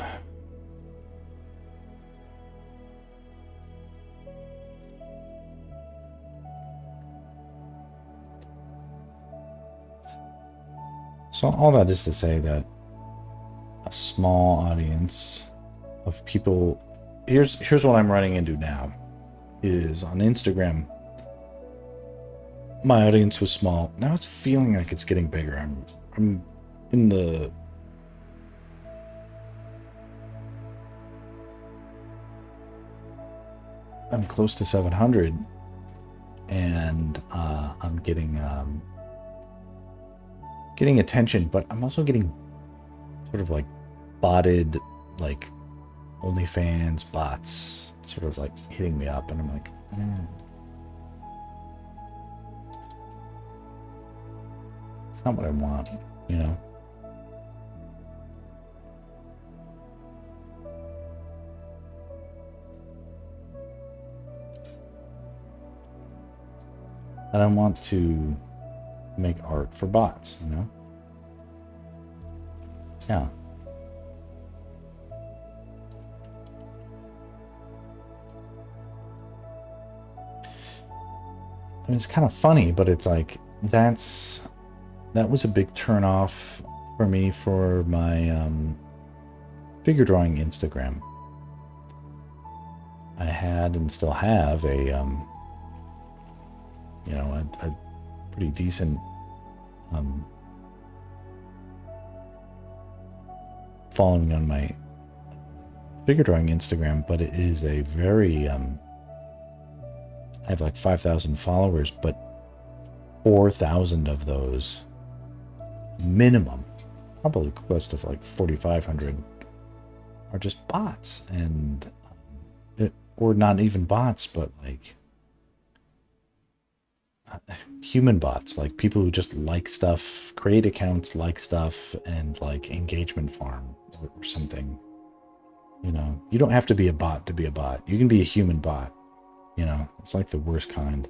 So all that is to say that a small audience of people, here's what I'm running into now, is on Instagram, my audience was small. Now it's feeling like it's getting bigger. I'm in the I'm close to 700, and I'm getting attention, but I'm also getting sort of like botted, like OnlyFans bots sort of like hitting me up, and I'm like, it's not what I want, you know? I don't want to make art for bots, you know? Yeah. I mean, it's kind of funny, but it's like, that was a big turnoff for me for my figure drawing Instagram. I had and still have a you know, a pretty decent following on my figure drawing Instagram, but it is a very I have like 5,000 followers, but 4,000 of those minimum, probably close to like 4,500, are just bots, and or not even bots, but like human bots, like people who just like stuff, create accounts, like stuff, and like engagement farm or something. You know, you don't have to be a bot to be a bot. You can be a human bot. You know, it's like the worst kind.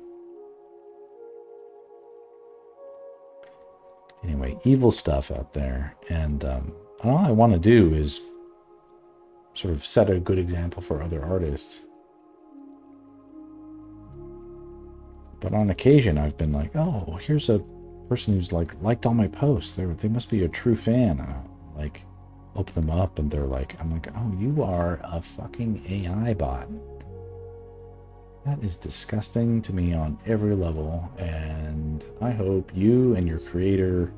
Anyway, evil stuff out there, and all I want to do is sort of set a good example for other artists. But on occasion, I've been like, oh, here's a person who's like liked all my posts. They must be a true fan. Like, open them up, and they're like, I'm like, oh, you are a fucking AI bot. That is disgusting to me on every level, and I hope you and your creator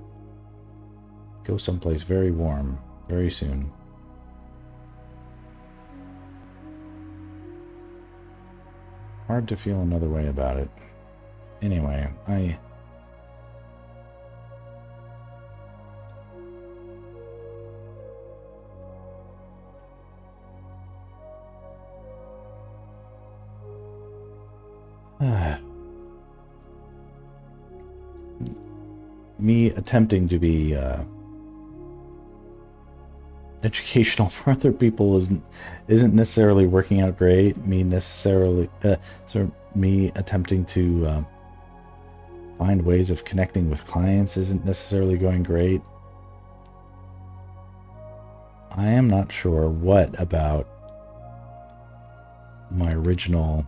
go someplace very warm very soon. Hard to feel another way about it. Anyway, me attempting to be educational for other people isn't necessarily working out great. Me attempting to find ways of connecting with clients isn't necessarily going great. I am not sure what about my original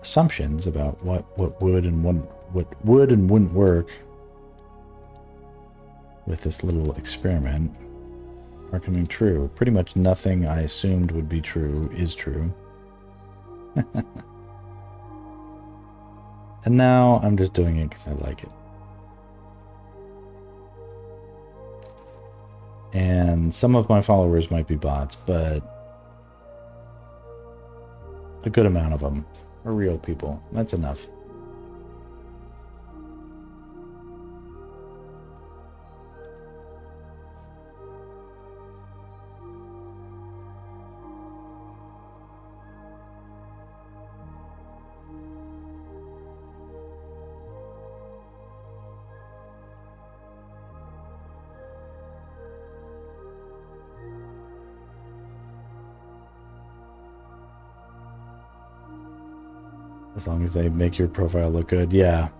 assumptions about what would and wouldn't work with this little experiment are coming true. Pretty much nothing I assumed would be true is true. And now I'm just doing it because I like it. And some of my followers might be bots, but a good amount of them are real people. That's enough. As long as they make your profile look good. Yeah.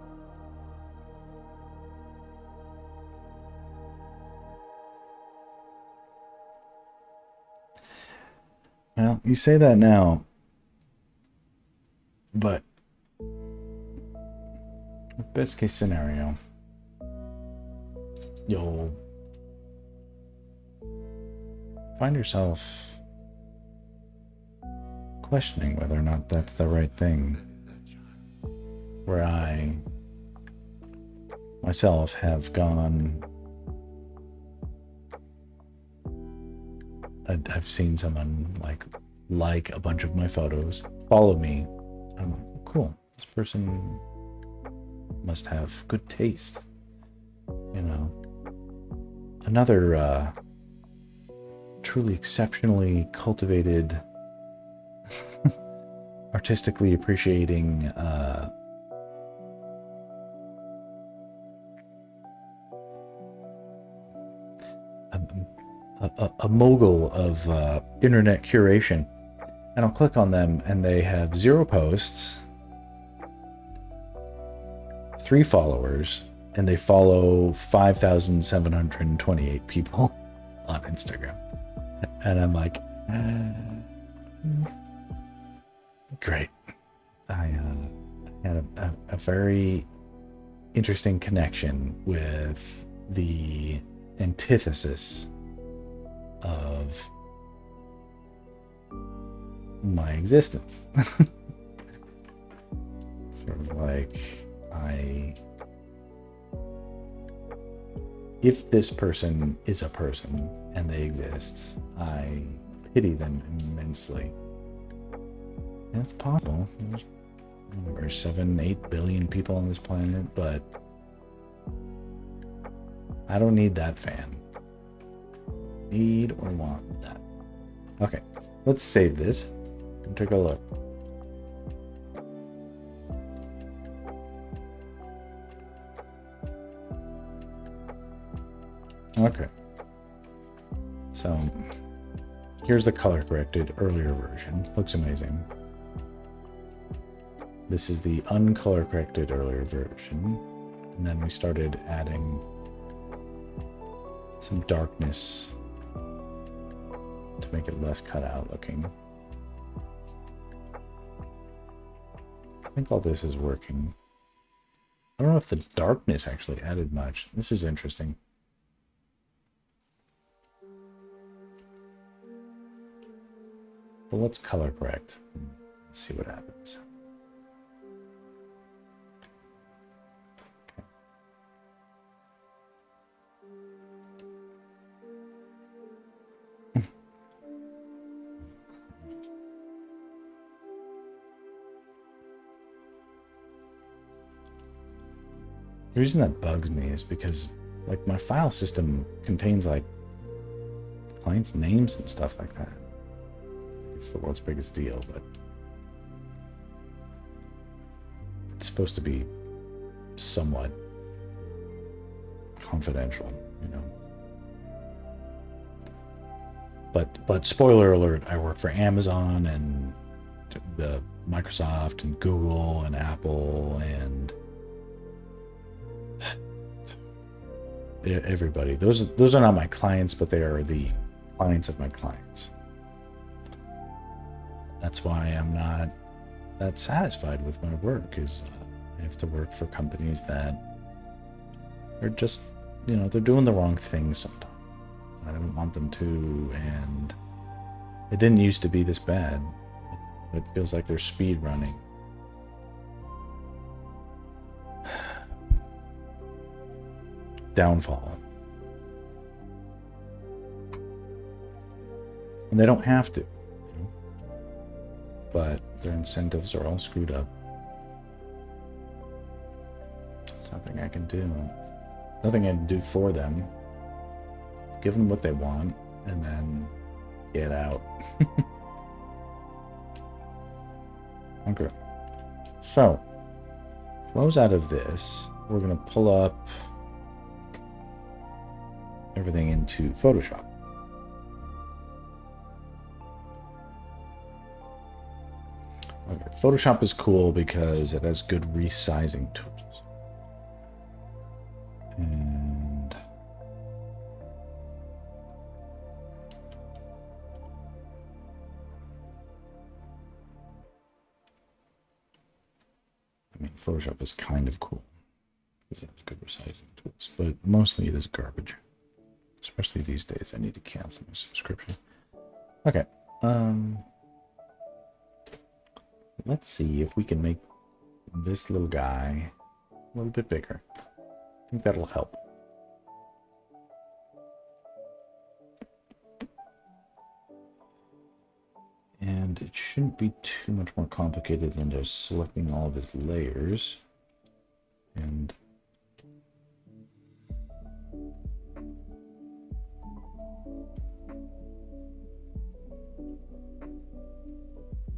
Well, you say that now, but best case scenario, you'll find yourself questioning whether or not that's the right thing. Where I myself have gone, I've seen someone like a bunch of my photos, follow me. I'm like, oh, cool, this person must have good taste. You know, another truly exceptionally cultivated, artistically appreciating a mogul of internet curation, and I'll click on them and they have 0 posts, 3 followers, and they follow 5,728 people on Instagram. And I'm like, great. I had a very interesting connection with the antithesis of my existence. Sort of like, if this person is a person and they exist, I pity them immensely. And it's possible. There's 7-8 billion people on this planet, but I don't need that fan. Need or want that. Okay, let's save this and take a look. Okay, so here's the color corrected earlier version. Looks amazing. This is the uncolor corrected earlier version, and then we started adding some darkness to make it less cut out looking. I think all this is working. I don't know if the darkness actually added much. This is interesting. Well, let's color correct. Let's see what happens. The reason that bugs me is because, like, my file system contains, like, clients' names and stuff like that. It's the world's biggest deal, but it's supposed to be somewhat confidential, you know. But spoiler alert, I work for Amazon and the Microsoft and Google and Apple and everybody. Those are not my clients, but they are the clients of my clients. That's why I'm not that satisfied with my work, is I have to work for companies that are just, you know, they're doing the wrong things sometimes. I don't want them to, and it didn't used to be this bad. It feels like they're speed running. Downfall. And they don't have to, you know? But their incentives are all screwed up. There's nothing I can do. Nothing I can do for them. Give them what they want and then get out. Okay. So, close out of this. We're going to pull up everything into Photoshop. Okay, Photoshop is cool because it has good resizing tools. And I mean, Photoshop is kind of cool because it has good resizing tools, but mostly it is garbage. Especially these days, I need to cancel my subscription. Okay, let's see if we can make this little guy a little bit bigger. I think that'll help. And it shouldn't be too much more complicated than just selecting all of his layers and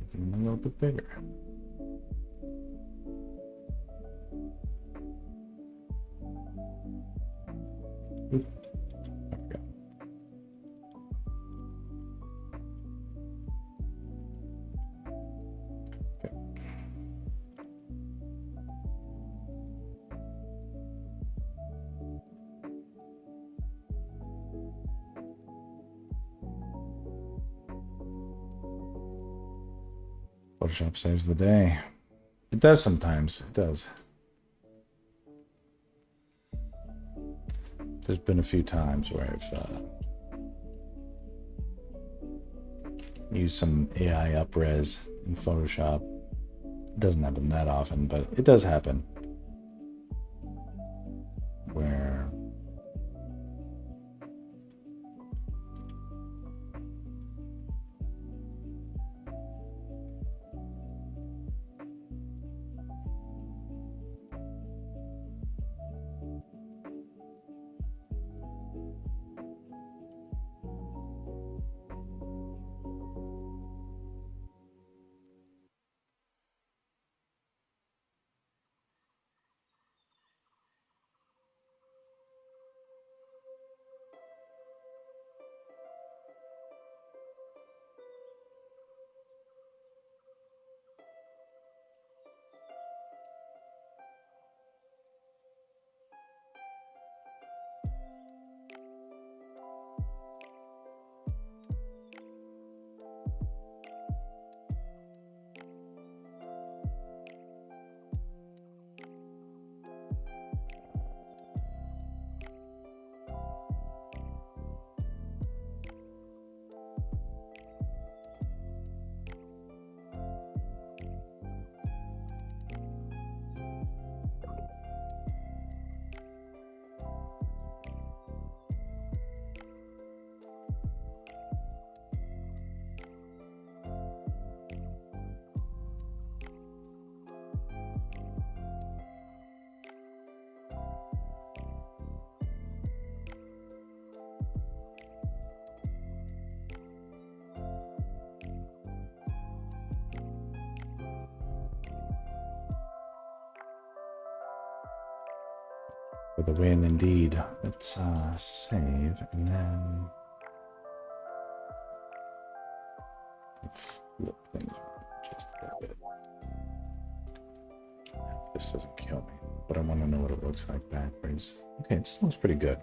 making him a little bit bigger. Oop, I forgot. Okay. Photoshop saves the day. It does sometimes. It does. There's been a few times where I've used some AI upres in Photoshop. It doesn't happen that often, but it does happen. Where for the win, indeed. Let's save and then flip things just a little bit. This doesn't kill me, but I want to know what it looks like backwards. Okay, it still looks pretty good.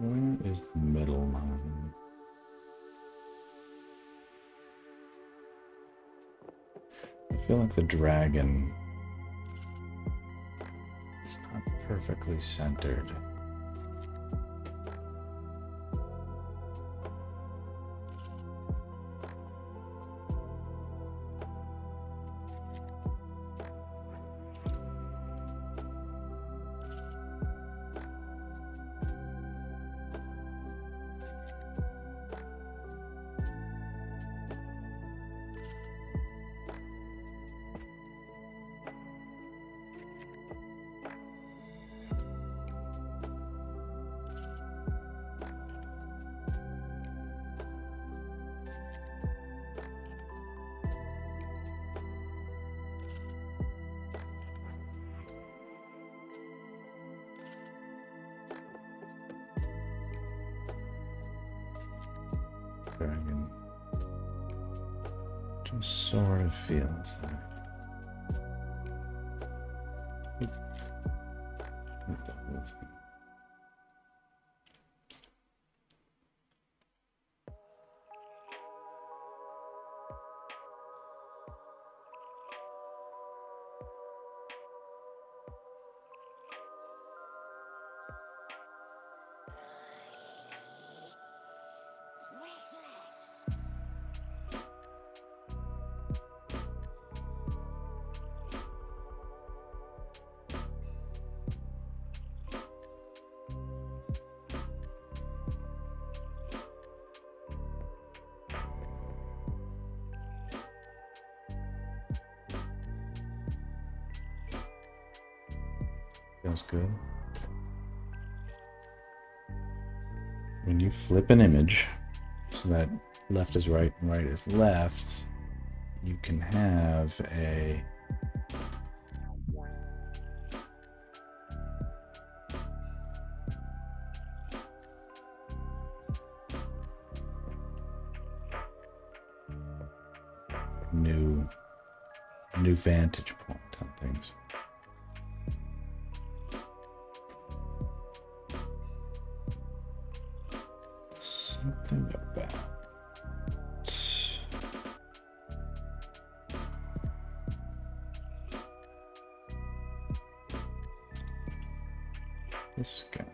Where is the middle line? I feel like the dragon is not perfectly centered. Dragon. Just sort of feels like. The whole thing. Feels good. When you flip an image so that left is right and right is left, you can have a new vantage point on things. Something about this guy.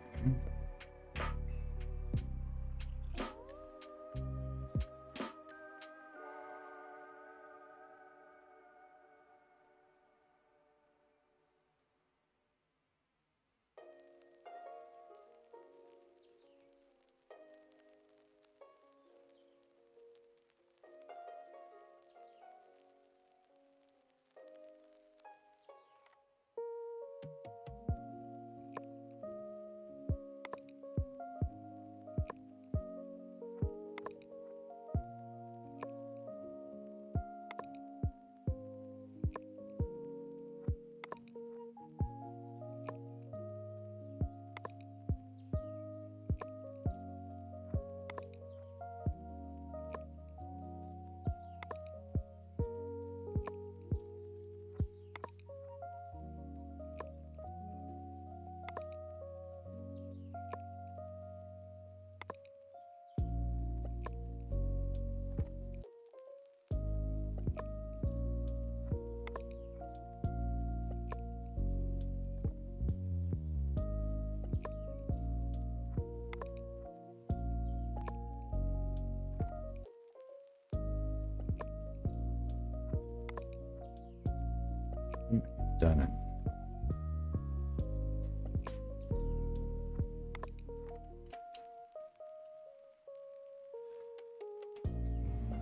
Done it.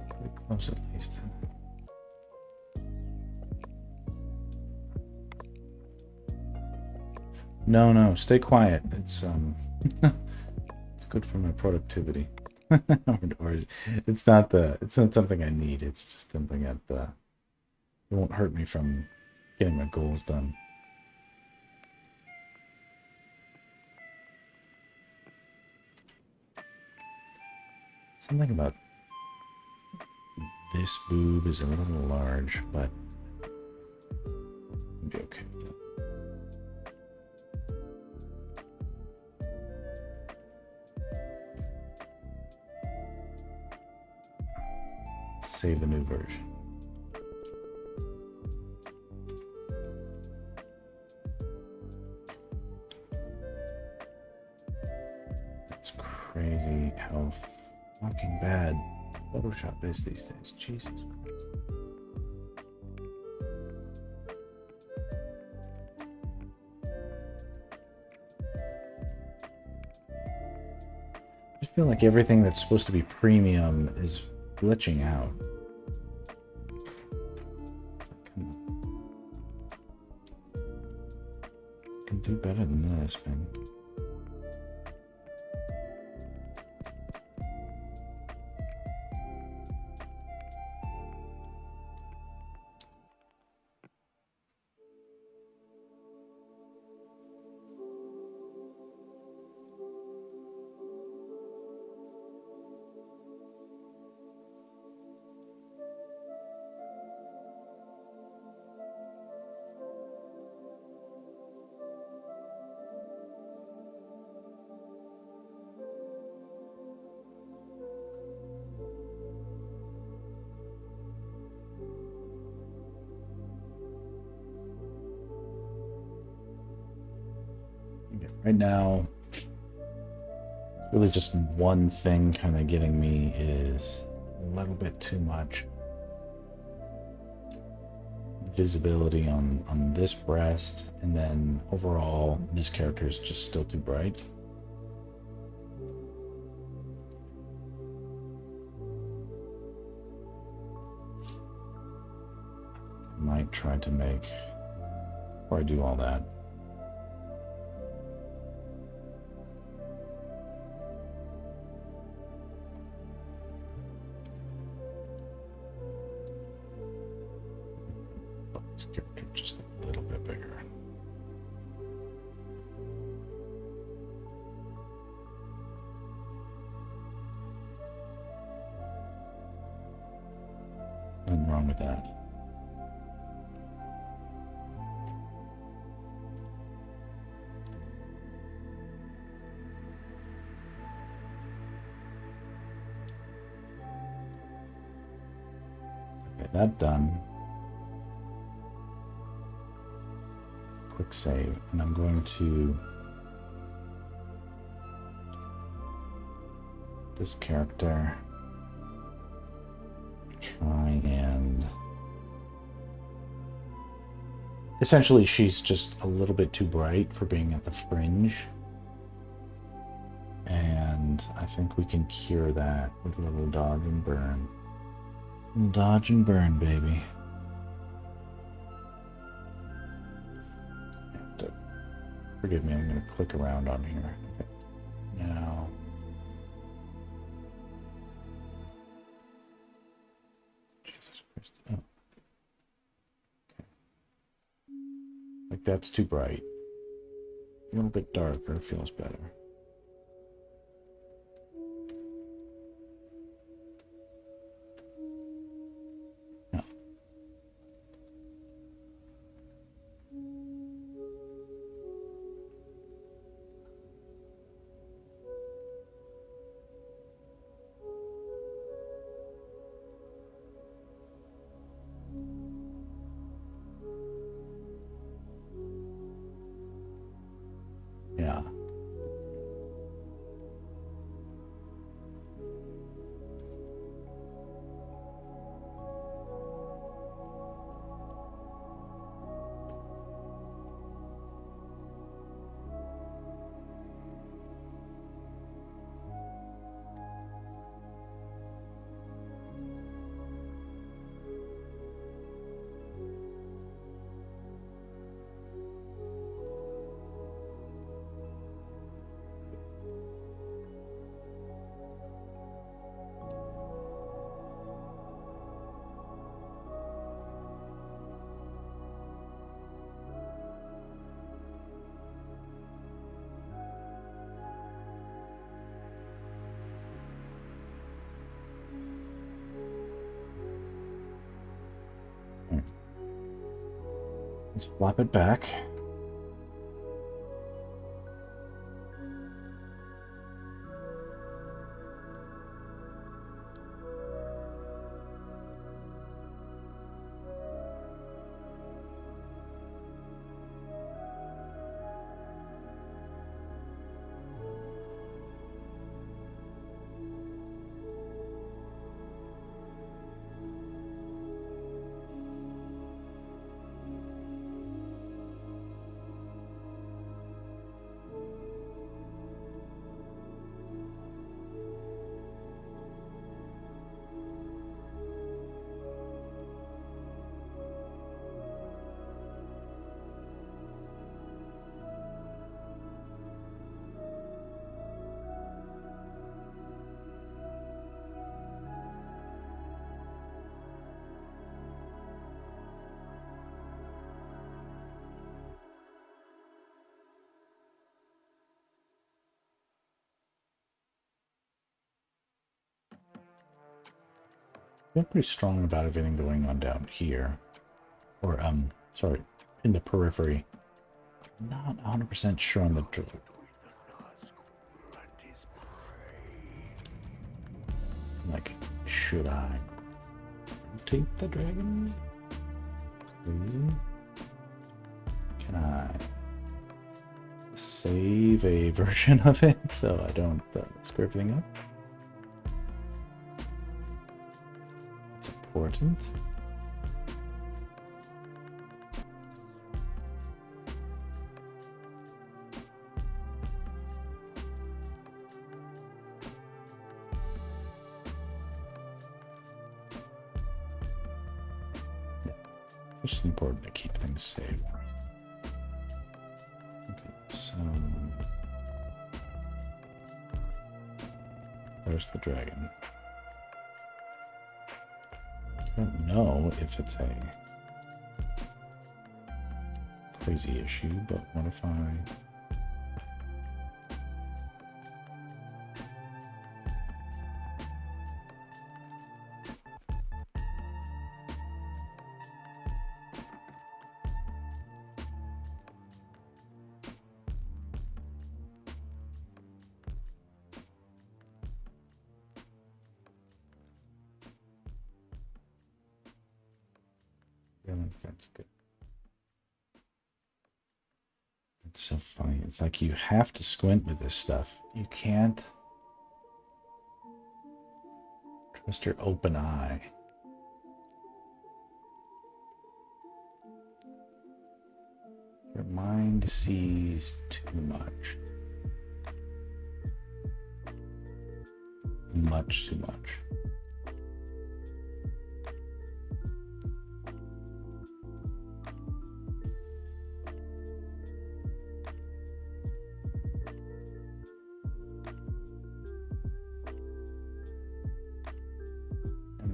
Pretty close at least. No, stay quiet. It's it's good for my productivity. or it's not something I need. It's just something that it won't hurt me from getting my goals done. Something about this boob is a little large, but I'll be okay with that. Save a new version. It's crazy how fucking bad Photoshop is these days. Jesus Christ. I feel like everything that's supposed to be premium is glitching out. I can do better than this, man. Right now, really just one thing kind of getting me is a little bit too much visibility on this breast, and then overall this character is just still too bright. I might try to make, before I do all that, this character just a little bit bigger. Nothing wrong with that. Okay, that done. Quick save, and I'm going to this character try and essentially she's just a little bit too bright for being at the fringe, and I think we can cure that with a little dodge and burn. Dodge and burn, baby. Forgive me, I'm going to click around on here. Okay. Now, Jesus Christ. Oh. Okay. Like that's too bright. A little bit darker feels better. No. Yeah. Let's flop it back. I feel pretty strong about everything going on down here. Or, sorry, in the periphery. Not 100% sure on the like, should I take the dragon? Okay. Can I save a version of it so I don't screw everything up. It's important. It's just important to keep things saved. Okay, so there's the dragon. I don't know if it's a crazy issue, but what if I... That's good. It's so funny. It's like you have to squint with this stuff. You can't trust your open eye. Your mind sees too much. Much too much.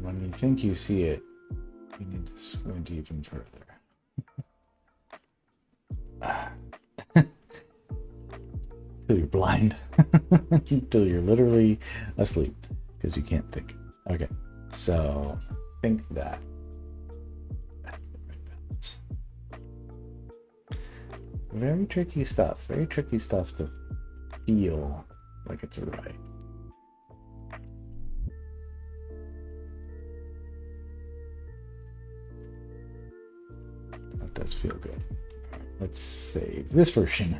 When you think you see it, you need to squint even further. Until you're blind. Until you're literally asleep. Because you can't think. Okay, so think that. That's the right balance. Very tricky stuff. Very tricky stuff to feel like it's right. Does feel good. Let's save this version.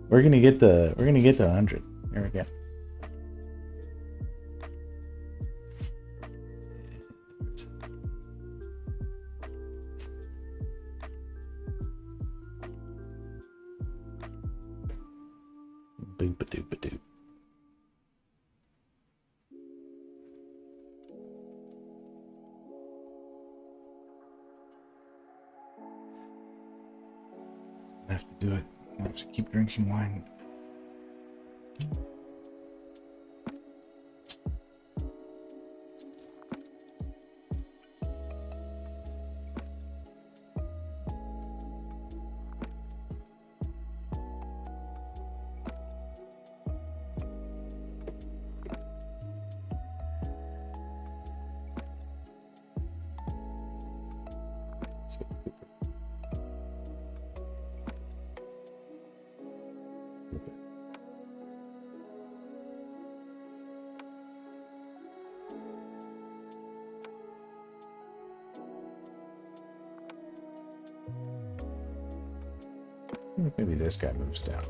we're gonna get to 100. Here we go. Boop-a-doop-a-doop. I have to do it. I have to keep drinking wine. Maybe this guy moves down.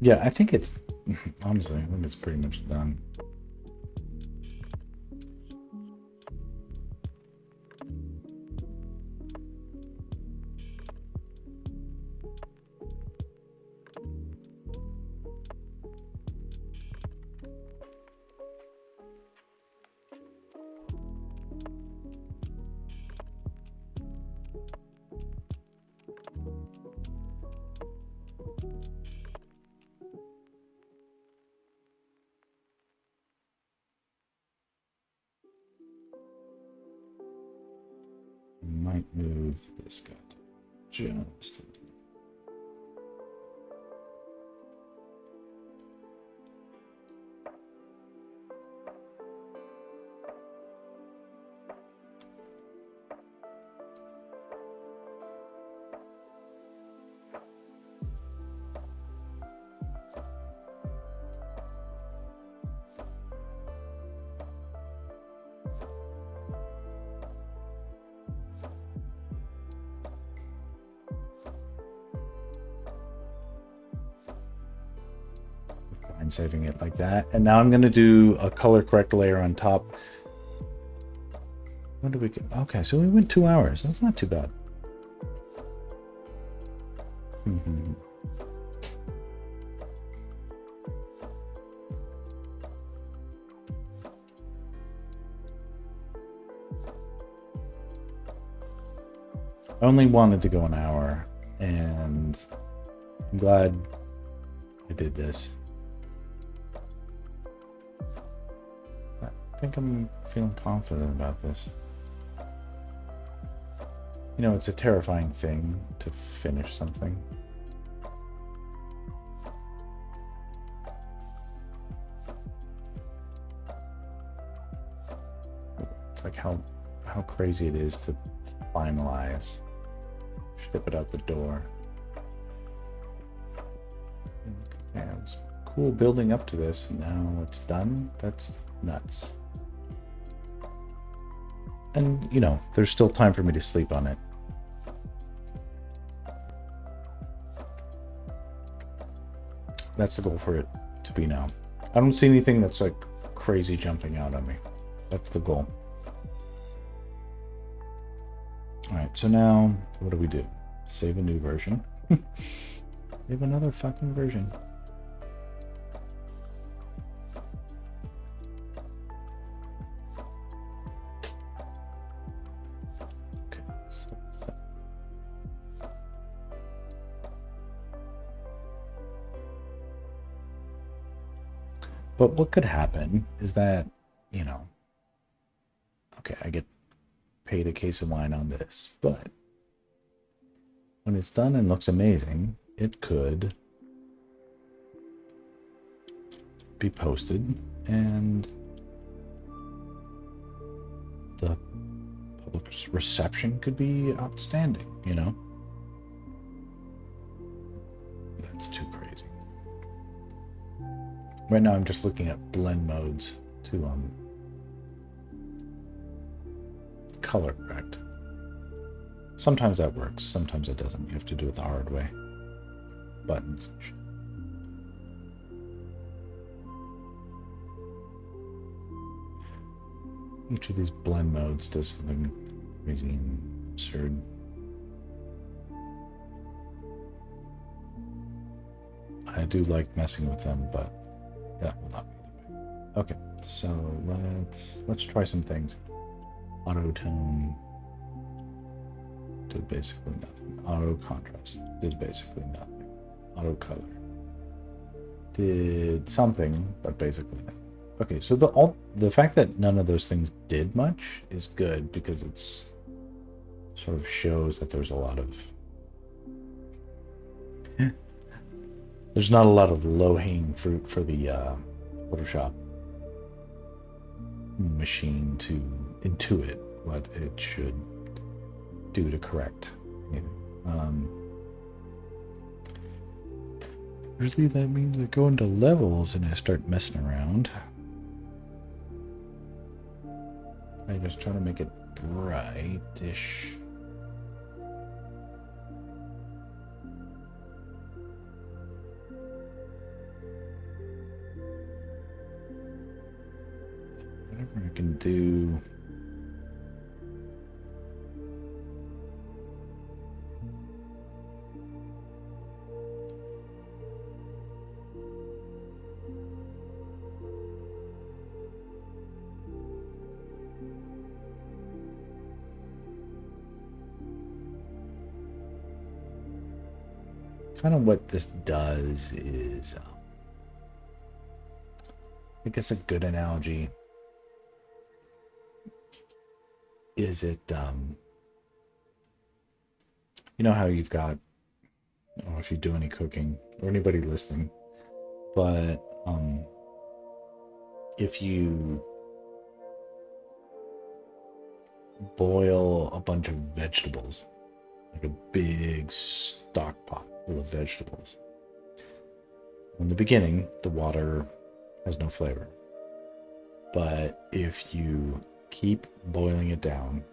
Yeah, I think it's honestly, I think it's pretty much done. Might move this guy just. And saving it like that. And now I'm going to do a color correct layer on top. When do we get? Okay, so we went 2 hours. That's not too bad. I only wanted to go an hour, and I'm glad I did this. I think I'm feeling confident about this. You know, it's a terrifying thing to finish something. It's like how crazy it is to finalize, ship it out the door. Yeah, it was cool building up to this, and now it's done. That's nuts. And, you know, there's still time for me to sleep on it. That's the goal for it to be now. I don't see anything that's like crazy jumping out at me. That's the goal. All right, so now what do we do? Save a new version. Save another fucking version. But what could happen is that, you know, okay, I get paid a case of wine on this, but when it's done and looks amazing, it could be posted and the public reception could be outstanding, you know? That's too crazy. Right now I'm just looking at blend modes to color correct. Sometimes that works, sometimes it doesn't. You have to do it the hard way. Buttons. Each of these blend modes does something crazy and absurd. I do like messing with them, but that will not be the way. Okay, so let's try some things. Auto tone did basically nothing. Auto contrast did basically nothing. Auto color did something, but basically nothing. Okay, so the fact that none of those things did much is good because it's sort of shows that there's a lot of there's not a lot of low-hanging fruit for the Photoshop machine to intuit what it should do to correct. Usually that means I go into levels and I start messing around. I just try to make it brightish. whatever I can do. Kind of what this does is, I guess a good analogy is it, you know how you've got, I don't know if you do any cooking or anybody listening, but if you boil a bunch of vegetables, like a big stock pot full of vegetables, in the beginning, the water has no flavor. But if you keep boiling it down,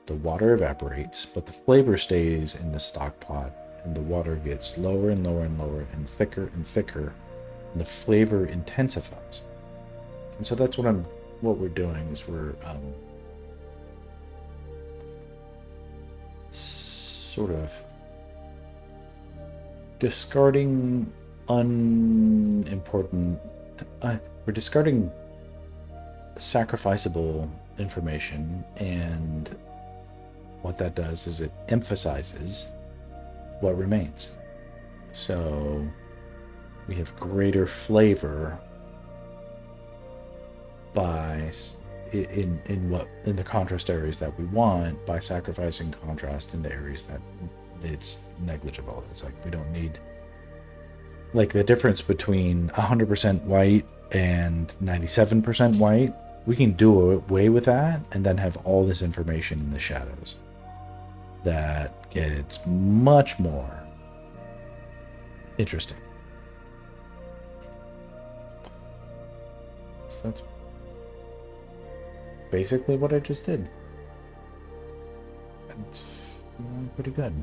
the water evaporates, but the flavor stays in the stock pot, and the water gets lower and lower and lower and thicker, and the flavor intensifies. And so that's what we're doing is we're sort of discarding unimportant. We're discarding sacrificable information, and what that does is it emphasizes what remains. So we have greater flavor by in the contrast areas that we want, by sacrificing contrast in the areas that it's negligible. It's like we don't need, like, the difference between 100% white and 97% white. We can do away with that and then have all this information in the shadows that gets much more interesting. So that's basically what I just did. It's pretty good.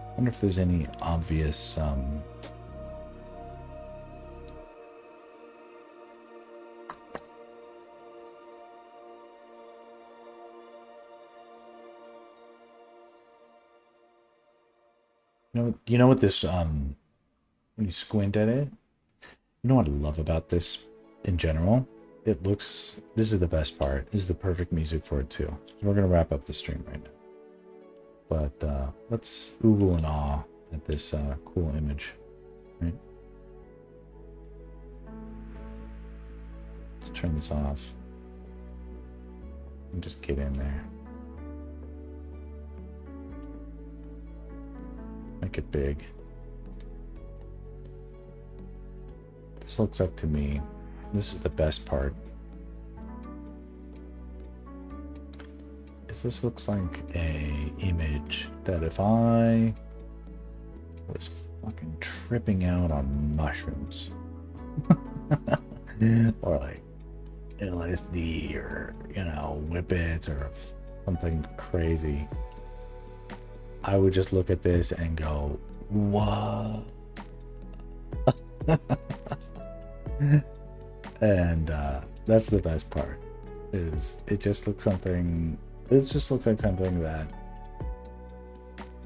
I wonder if there's any obvious you know what this when you squint at it, you know what I love about this in general? It looks, this is the best part. This is the perfect music for it too. So we're gonna wrap up the stream right now. But let's oogle and awe at this cool image, right? Let's turn this off and just get in there. Make it big. This looks like, to me, this is the best part. This looks like a image that if I was fucking tripping out on mushrooms or like LSD or, you know, whippets or something crazy, I would just look at this and go, what? And that's the best part, is it just looks something. It just looks like something that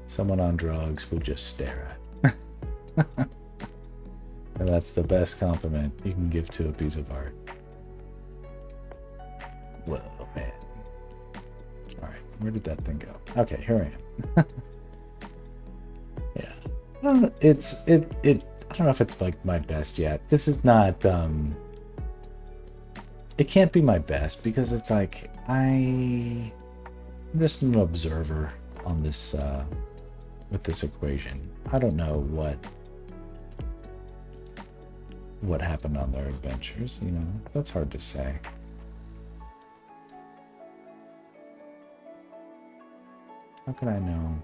someone on drugs would just stare at. And that's the best compliment you can give to a piece of art. Whoa, man. All right, where did that thing go? Okay, here I am. Yeah. I don't know, I don't know if it's like my best yet. This is not, it can't be my best because it's like, I'm just an observer on this, with this equation. I don't know what happened on their adventures, you know, that's hard to say. How can I know?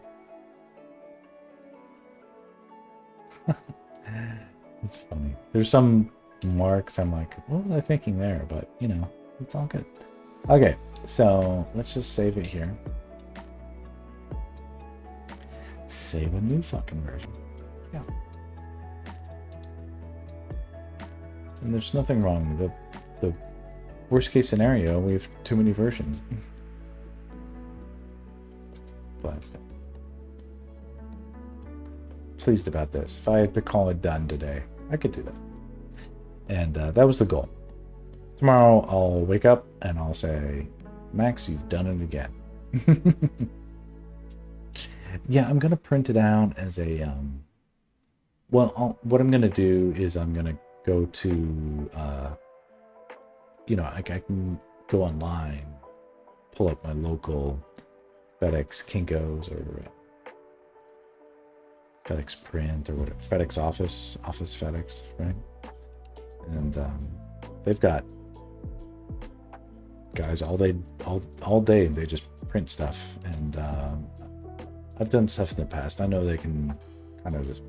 It's funny. There's some marks I'm like, what was I thinking there? But, you know, it's all good. Okay, so let's just save it here. Save a new fucking version. Yeah. And there's nothing wrong. The worst case scenario, we have too many versions. But pleased about this. If I had to call it done today, I could do that. And that was the goal. Tomorrow I'll wake up and I'll say, Max, you've done it again. Yeah, I'm gonna print it out as a what I'm gonna do is I'm gonna go to I can go online, pull up my local FedEx Kinko's or FedEx Print or whatever, FedEx Office FedEx, right? And they've got guys all day they just print stuff, and I've done stuff in the past. I know they can kind of just.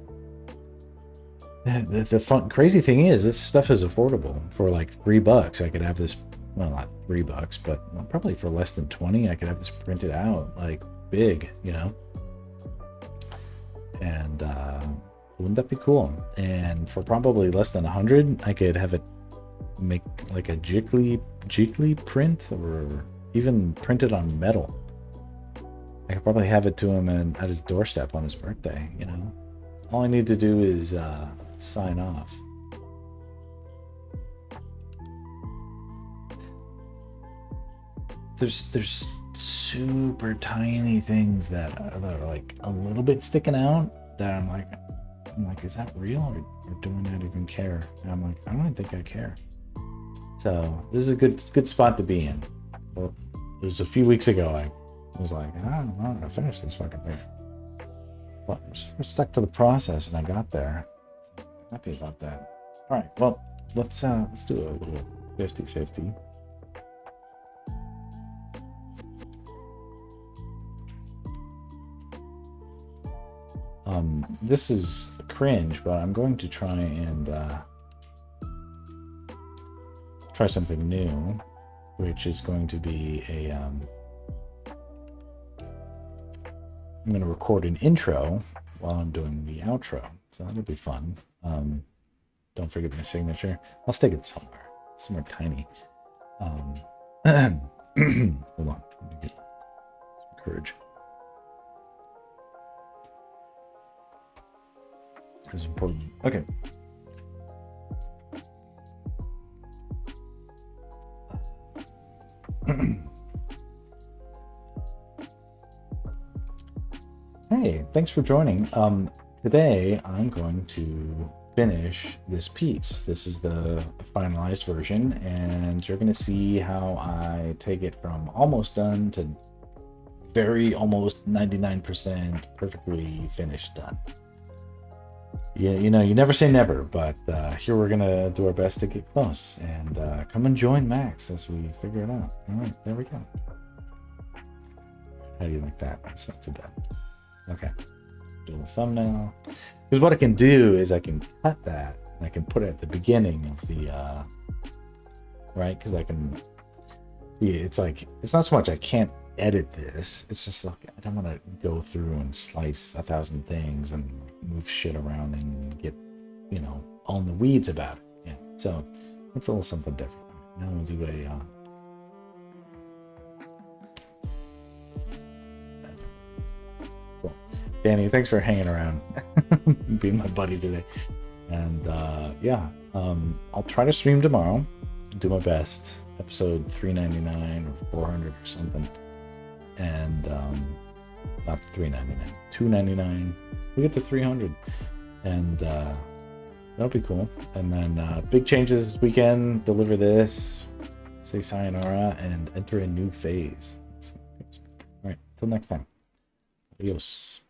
The fun crazy thing is this stuff is affordable for like $3. I could have this, well, not $3, but probably for less than 20. I could have this printed out like big, and wouldn't that be cool? And for probably less than 100, I could have it make like a jiggly print, or even print it on metal. I could probably have it to him at his doorstep on his birthday. All I need to do is sign off. There's super tiny things that are like a little bit sticking out that I'm like, is that real, or do I not even care? And I'm like, I don't even think I care. So this is a good spot to be in. Well, it was a few weeks ago I was like, I don't know how to finish this fucking thing. But we're stuck to the process, and I got there. So I'm happy about that. All right, well, let's do a little 50-50. This is cringe, but I'm going to try and try something new, which is going to be I'm going to record an intro while I'm doing the outro, so that'll be fun. Don't forget my signature. I'll stick it somewhere tiny. Hold on, let me get some courage. It's important. Okay. Hey, thanks for joining. Today I'm going to finish this piece. This is the finalized version, and you're going to see how I take it from almost done to very almost 99% perfectly finished done. You never say never, but here we're going to do our best to get close, and come and join Max as we figure it out. All right, there we go. How do you like that? That's not too bad. Okay, do a thumbnail. Because what I can do is I can cut that and I can put it at the beginning of the right, because I can see it's like, it's not so much I can't edit this, it's just like I don't want to go through and slice 1,000 things and move shit around and get all in the weeds about it. Yeah, so it's a little something different. Now we'll do a Danny, thanks for hanging around, being my buddy today. And yeah, I'll try to stream tomorrow, do my best. Episode 399 or 400 or something. And not 399, 299. We get to 300, and that'll be cool. And then big changes this weekend. Deliver this, say sayonara, and enter a new phase. So, all right, till next time. Adios.